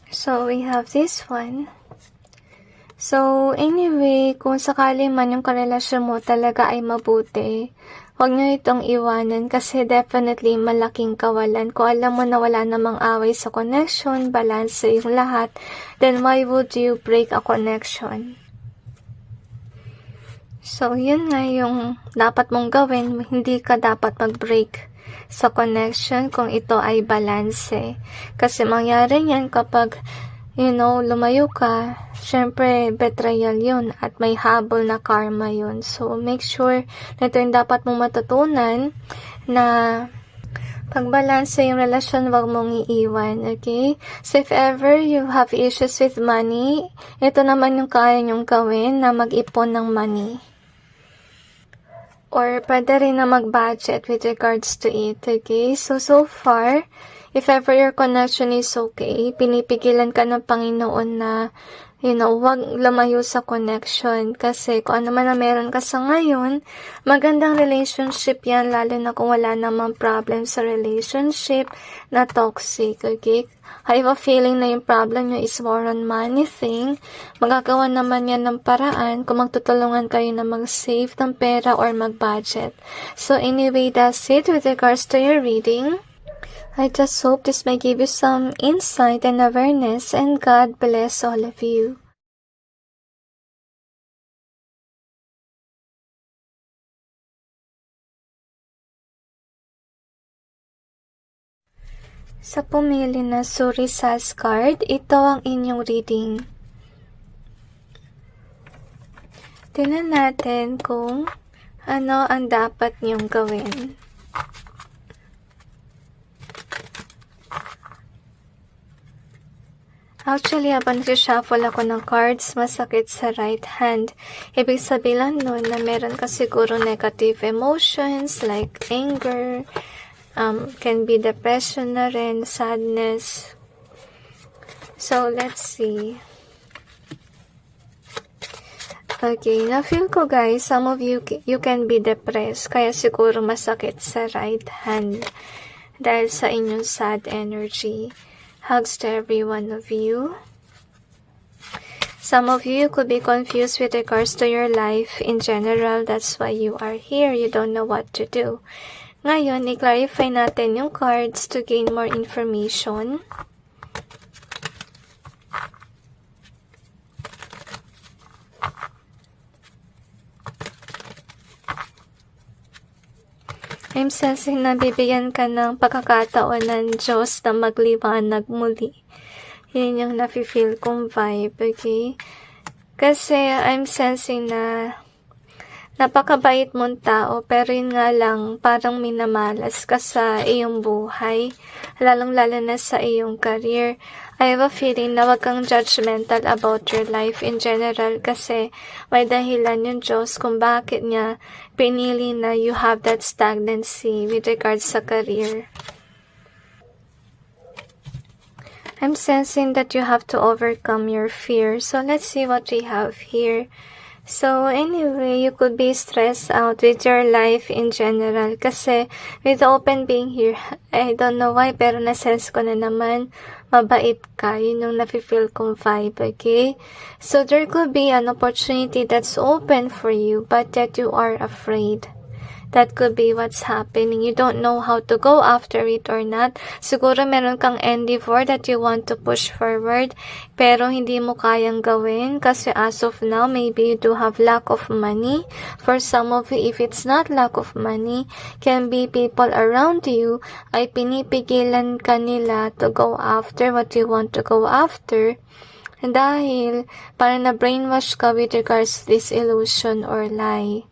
So, we have this one. So, anyway, kung sakali man yung karelasyon mo talaga ay mabuti, huwag nyo itong iwanan kasi definitely malaking kawalan. Kung alam mo na wala namang away sa connection, balance yung lahat, then why would you break a connection? So, yun nga yung dapat mong gawin. Hindi ka dapat mag-break sa connection kung ito ay balance. Kasi mangyari yan kapag lumayo ka, syempre, betrayal yun at may habol na karma yun. So, make sure na ito yung dapat mong matutunan na pagbalanse yung relasyon, wag mong iiwan, okay? So, if ever you have issues with money, ito naman yung kaya nyong gawin na mag-ipon ng money. Or, pwede rin na mag-budget with regards to it, okay? So far, if ever your connection is okay, pinipigilan ka ng Panginoon na, huwag lumayo sa connection. Kasi kung ano man na meron ka sa ngayon, magandang relationship yan, lalo na kung wala namang problem sa relationship na toxic, okay? I have a feeling na yung problem nyo is more on money thing. Magagawa naman yan ng paraan kung magtutulungan kayo na mag-save ng pera or mag-budget. So anyway, that's it with regards to your reading. I just hope this may give you some insight and awareness, and God bless all of you. Sa pumili na Surisas card, ito ang inyong reading. Tingnan natin kung ano ang dapat niyong gawin. Actually, habang shuffle ako ng cards, masakit sa right hand. Ibig sabihin lang nun na meron ka siguro negative emotions like anger, can be depression na rin, sadness. So, let's see. Okay, na-feel ko guys, some of you can be depressed, kaya siguro masakit sa right hand dahil sa inyong sad energy. Hugs to every one of you. Some of you could be confused with regards to your life in general. That's why you are here. You don't know what to do. Ngayon, i-clarify natin yung cards to gain more information. I'm sensing na bibigyan ka ng pagkakataon ng Diyos na magliwanag muli. Yun yung nafe-feel kong vibe, okay? Kasi I'm sensing na napakabait mong tao, pero yun nga lang, parang minamalas ka sa iyong buhay, lalong-lalo na sa iyong career. I have a feeling na wag kang judgmental about your life in general kasi may dahilan yung Diyos kung bakit niya pinili na you have that stagnancy with regards sa career. I'm sensing that you have to overcome your fear. So let's see what we have here. So anyway, you could be stressed out with your life in general kasi with the open being here, I don't know why, pero nasense ko na naman mabait ka. Yun yung nafe-feel kong vibe, okay? So there could be an opportunity that's open for you but that you are afraid. That could be what's happening. You don't know how to go after it or not. Siguro meron kang endeavor that you want to push forward, pero hindi mo kayang gawin kasi as of now, maybe you do have lack of money. For some of you, if it's not lack of money, can be people around you ay pinipigilan ka nila to go after what you want to go after. Dahil parang na-brainwash ka with regards to this illusion or lie.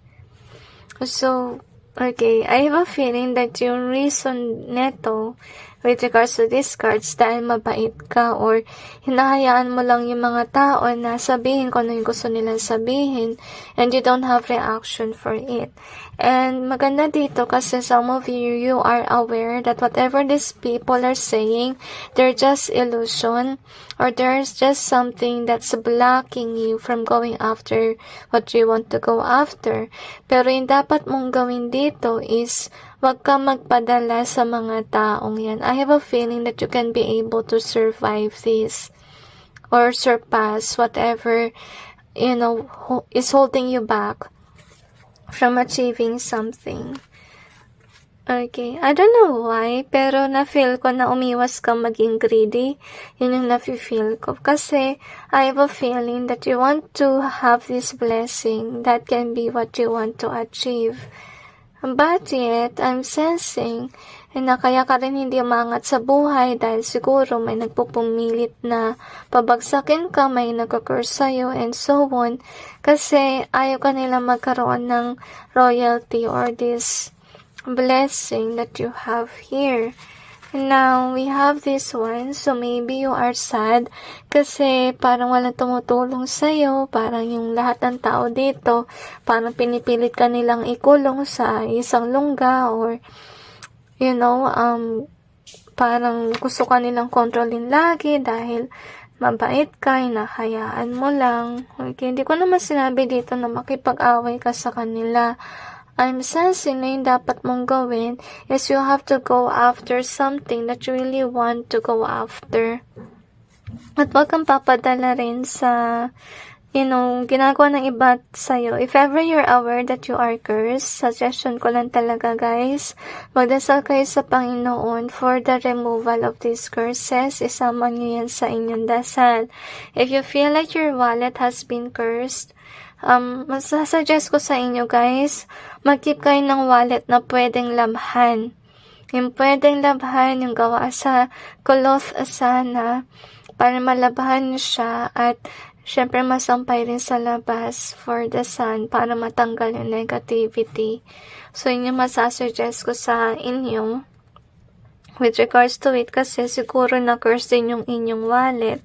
So, okay, I have a feeling that yung reason neto with regards to these cards dahil mabait ka or hinahayaan mo lang yung mga tao na sabihin kung ano yung gusto nilang sabihin and you don't have reaction for it. And maganda dito kasi some of you are aware that whatever these people are saying, they're just illusion or there's just something that's blocking you from going after what you want to go after. Pero yung dapat mong gawin dito is wag ka magpadala sa mga taong yan. I have a feeling that you can be able to survive this or surpass whatever is holding you back from achieving something. Okay, I don't know why, pero na-feel ko na umiwas ka maging greedy. Yun yung na-feel ko. Kasi, I have a feeling that you want to have this blessing. That can be what you want to achieve. But yet, I'm sensing na kaya ka rin hindi umangat sa buhay dahil siguro may nagpupumilit na pabagsakin ka, may nagka-curse sa'yo, and so on. Kasi ayaw ka nila magkaroon ng royalty or this blessing that you have here. Now, we have this one. So, maybe you are sad kasi parang walang tumutulong sa'yo. Parang yung lahat ng tao dito, parang pinipilit ka nilang ikulong sa isang lungga or, parang gusto ka nilang kontrolin lagi dahil mabait ka, hinahayaan mo lang. Okay, hindi ko naman sinabi dito na makipag-away ka sa kanila. I'm sensing na yung dapat mong gawin is you have to go after something that you really want to go after. At wag kang papadala rin sa, ginagawa ng iba sa'yo. If ever you're aware that you are cursed, suggestion ko lang talaga guys, magdasal kayo sa Panginoon for the removal of these curses. Isama nyo yan sa inyong dasal. If you feel like your wallet has been cursed, masasuggest ko sa inyo guys, mag-keep kayo ng wallet na pwedeng labhan. Yung pwedeng labhan, yung gawa sa cloth sana, para malabhan nyo siya at syempre masampay rin sa labas for the sun para matanggal yung negativity. So, yun yung masasuggest ko sa inyo with regards to it kasi siguro na-curse din yung inyong wallet.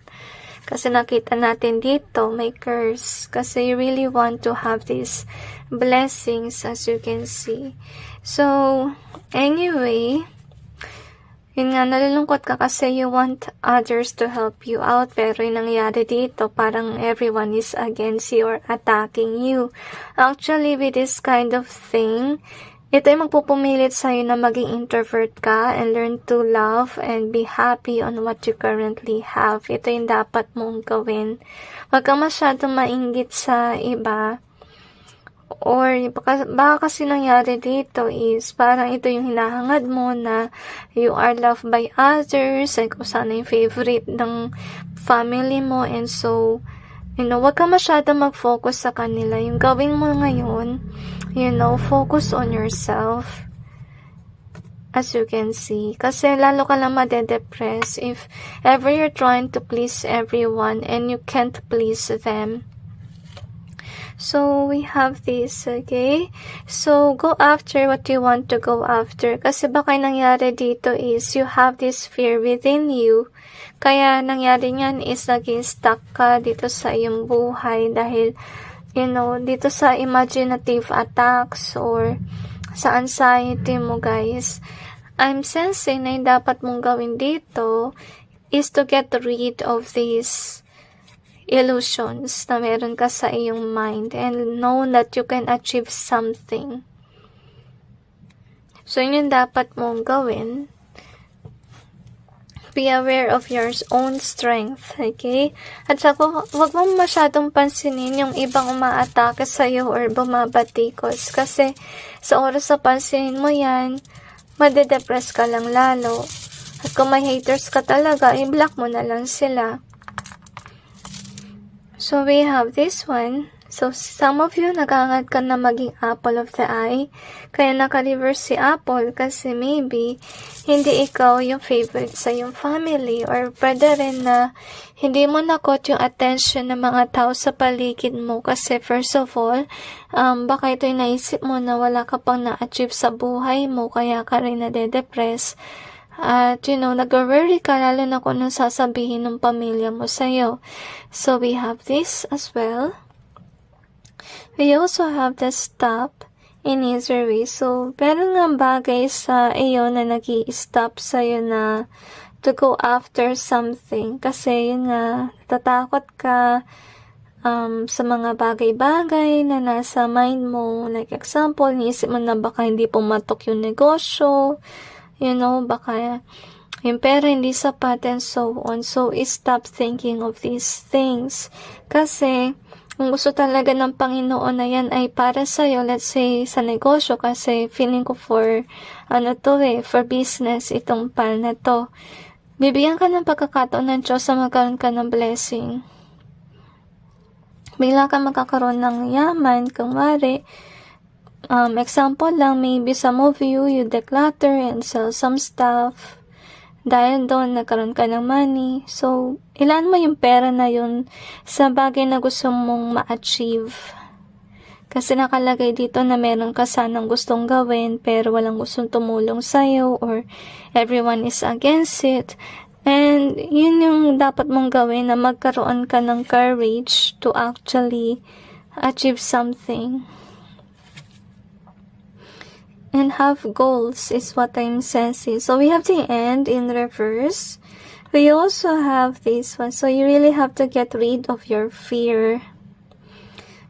Kasi nakita natin dito, may curse. Kasi you really want to have these blessings as you can see. So, anyway, yun nga, nalulungkot ka kasi you want others to help you out. Pero yung nangyari dito, parang everyone is against you or attacking you. Actually, with this kind of thing, ito ay magpupumilit sa'yo na maging introvert ka and learn to love and be happy on what you currently have. Ito yung dapat mong gawin. Huwag kang masyadong mainggit sa iba. Or baka kasi nangyari dito is parang ito yung hinahangad mo na you are loved by others, like kung sana yung favorite ng family mo, and so huwag ka masyadong mag-focus sa kanila. Yung gawin mo ngayon, focus on yourself. As you can see. Kasi lalo ka lang madedepress if ever you're trying to please everyone and you can't please them. So, we have this, okay? So, go after what you want to go after. Kasi baka nangyari dito is you have this fear within you. Kaya nangyari niyan is naging stuck ka dito sa iyong buhay dahil, dito sa imaginative attacks or sa anxiety mo, guys. I'm sensing na yung dapat mong gawin dito is to get rid of these illusions na meron ka sa iyong mind and know that you can achieve something. So, yun yung dapat mong gawin. Be aware of your own strength, okay? At saka, wag mo masyadong pansinin yung ibang umaatake sa'yo or bumabatikos kasi sa oras na pansinin mo yan, madedepress ka lang lalo. At kung may haters ka talaga, i-block mo na lang sila. So, we have this one. So, some of you, nag-aangat ka na maging apple of the eye. Kaya naka-reverse si apple kasi maybe hindi ikaw yung favorite sa yung family or pwede rin na hindi mo nakot yung attention ng mga tao sa paligid mo kasi first of all, baka ito yung naisip mo na wala ka pang na-achieve sa buhay mo kaya ka rin nade-depress. At, nag-worry ka lalo na kung anong sasabihin ng pamilya mo sa'yo. So, we have this as well. We also have the stop in easier way. So, meron nga bagay sa iyo na nag-i-stop sa'yo na to go after something. Kasi, yun nga, natatakot ka sa mga bagay-bagay na nasa mind mo. Like, example, niisip mo na baka hindi pumatok yung negosyo. Baka yung pera hindi sapat and so on. So, stop thinking of these things. Kasi, Kung gusto talaga ng Panginoon na yan ay para sa'yo, let's say, sa negosyo, kasi feeling ko for, for business, itong pal na to. Bibigyan ka ng pagkakataon ng Diyos sa magkaroon ka ng blessing. Bigla ka magkakaroon ng yaman, kung wari, example lang, maybe some of you declutter and sell some stuff. Dahil doon, nagkaroon ka ng money. So, ilan mo yung pera na yun sa bagay na gusto mong ma-achieve. Kasi nakalagay dito na meron ka sanang gustong gawin, pero walang gustong tumulong sa'yo, or everyone is against it. And yun yung dapat mong gawin, na magkaroon ka ng courage to actually achieve something. And have goals is what I'm sensing. So we have the end in reverse. We also have this one. So you really have to get rid of your fear,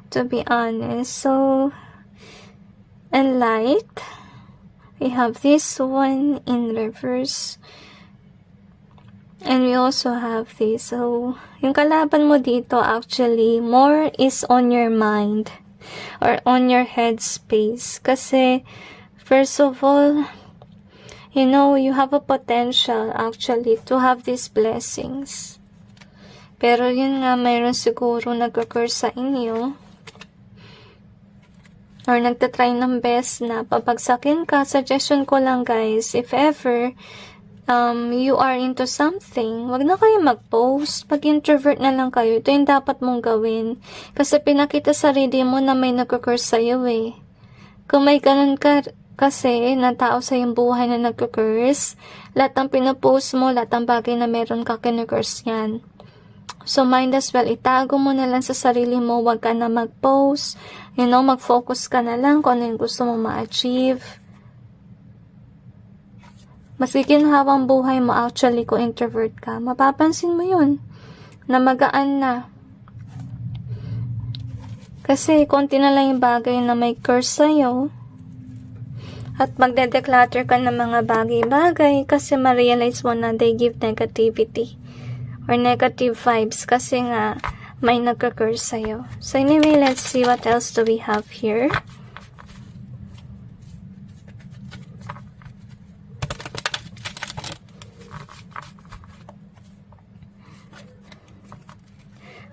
to be honest. So, and light. We have this one in reverse. And we also have this. So, yung kalaban mo dito actually, more is on your mind or on your head space. Kasi, first of all, you have a potential actually to have these blessings. Pero yun nga, mayroon siguro nag-curse sa inyo or nagtatry ng best na papagsakin ka. Suggestion ko lang guys, if ever you are into something, wag na kayo mag-post. Pag introvert na lang kayo, ito yung dapat mong gawin. Kasi pinakita sarili mo na may nag-curse sa'yo eh. Kung may ganun ka kasi na tao sa iyong buhay na nagka-curse, lahat ng pinapost mo, lahat ng bagay na meron ka kinurse yan. So, might as well, itago mo na lang sa sarili mo, wag ka na mag-post, mag-focus ka na lang kung ano yung gusto mo ma-achieve. Mas giginhawang buhay mo actually kung introvert ka. Mapapansin mo yun, na magaan na. Kasi, konti na lang yung bagay na may curse sa'yo, at magde-declutter ka ng mga bagay-bagay kasi ma-realize mo na they give negativity or negative vibes kasi nga may nagka-curse sa'yo. So anyway, let's see what else do we have here.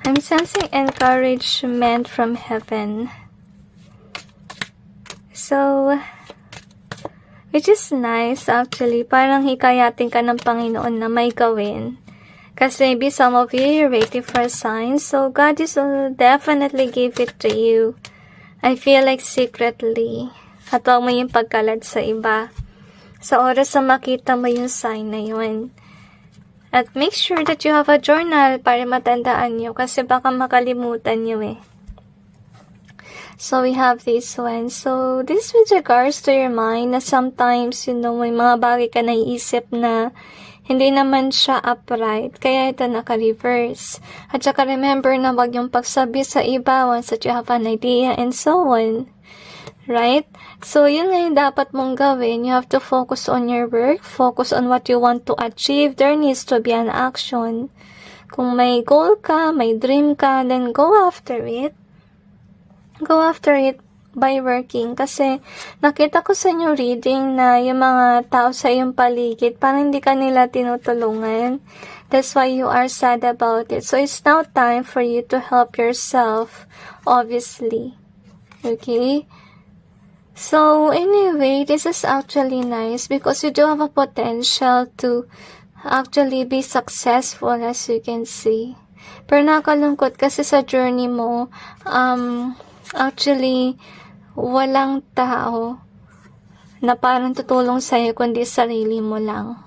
I'm sensing encouragement from heaven. So, which is nice actually. Parang hikayatin ka ng Panginoon na may gawin. Kasi maybe some of you, you're waiting for signs. So God is will definitely give it to you. I feel like secretly. At huwag mo yung pagkalat sa iba. Sa oras na makita mo yung sign na yun. At make sure that you have a journal para matandaan nyo. Kasi baka makalimutan nyo eh. So, we have this one. So, this with regards to your mind na sometimes, may mga bagay ka naiisip na hindi naman siya upright. Kaya ito naka-reverse. At saka remember na wag yung pagsabi sa iba once that you have an idea and so on. Right? So, yun nga yung dapat mong gawin. You have to focus on your work. Focus on what you want to achieve. There needs to be an action. Kung may goal ka, may dream ka, then go after it. Go after it by working. Kasi nakita ko sa inyo reading na yung mga tao sa iyong paligid, parang hindi ka nila tinutulungan. That's why you are sad about it. So it's now time for you to help yourself, obviously. Okay? So anyway, this is actually nice because you do have a potential to actually be successful, as you can see. Pero nakalungkot kasi sa journey mo, actually, walang tao na parang tutulong sa'yo kundi sarili mo lang.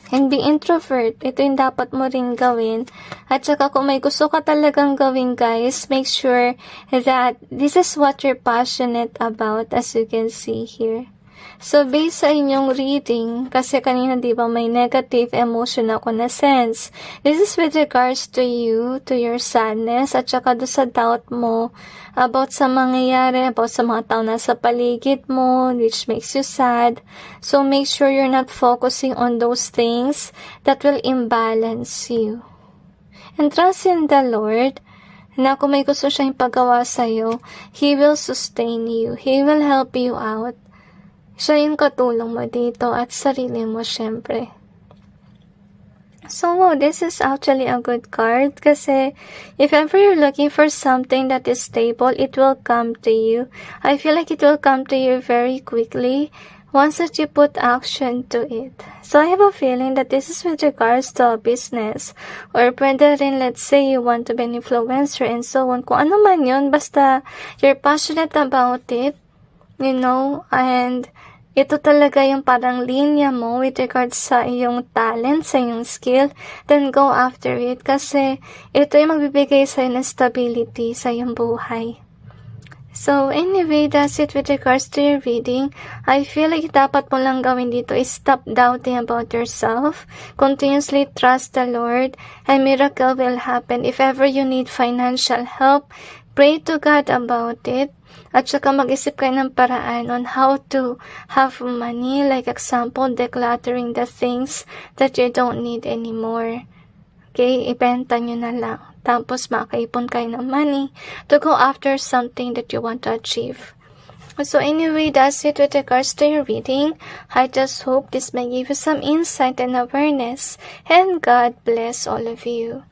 And be introvert. Ito yung dapat mo rin gawin. At saka kung may gusto ka talagang gawin guys, make sure that this is what you're passionate about, as you can see here. So, based sa inyong reading, kasi kanina diba may negative emotion ako na sense. This is with regards to you, to your sadness, at saka do sa doubt mo about sa mangyayari, about sa mga tao na sa paligid mo, which makes you sad. So, make sure you're not focusing on those things that will imbalance you. And trust in the Lord na kung may gusto siyang ipagawa sa'yo, He will sustain you. He will help you out. Siya yung katulong mo dito at sarili mo syempre. So, this is actually a good card kasi if ever you're looking for something that is stable, it will come to you. I feel like it will come to you very quickly once that you put action to it. So, I have a feeling that this is with regards to a business or pwede rin, let's say, you want to be an influencer and so on. Kung ano man yun, basta you're passionate about it, you know, and ito talaga yung parang linya mo with regards sa iyong talent, sa iyong skill, then go after it kasi ito yung magbibigay sa'yo ng stability sa iyong buhay. So, anyway, that's it with regards to your reading. I feel like dapat mo lang gawin dito is stop doubting about yourself. Continuously trust the Lord and miracle will happen. If ever you need financial help, pray to God about it. At saka mag-isip kayo ng paraan on how to have money. Like example, decluttering the things that you don't need anymore. Okay, ibenta nyo na lang. Tapos makaipon kayo ng money to go after something that you want to achieve. So anyway, that's it with regards to your reading. I just hope this may give you some insight and awareness. And God bless all of you.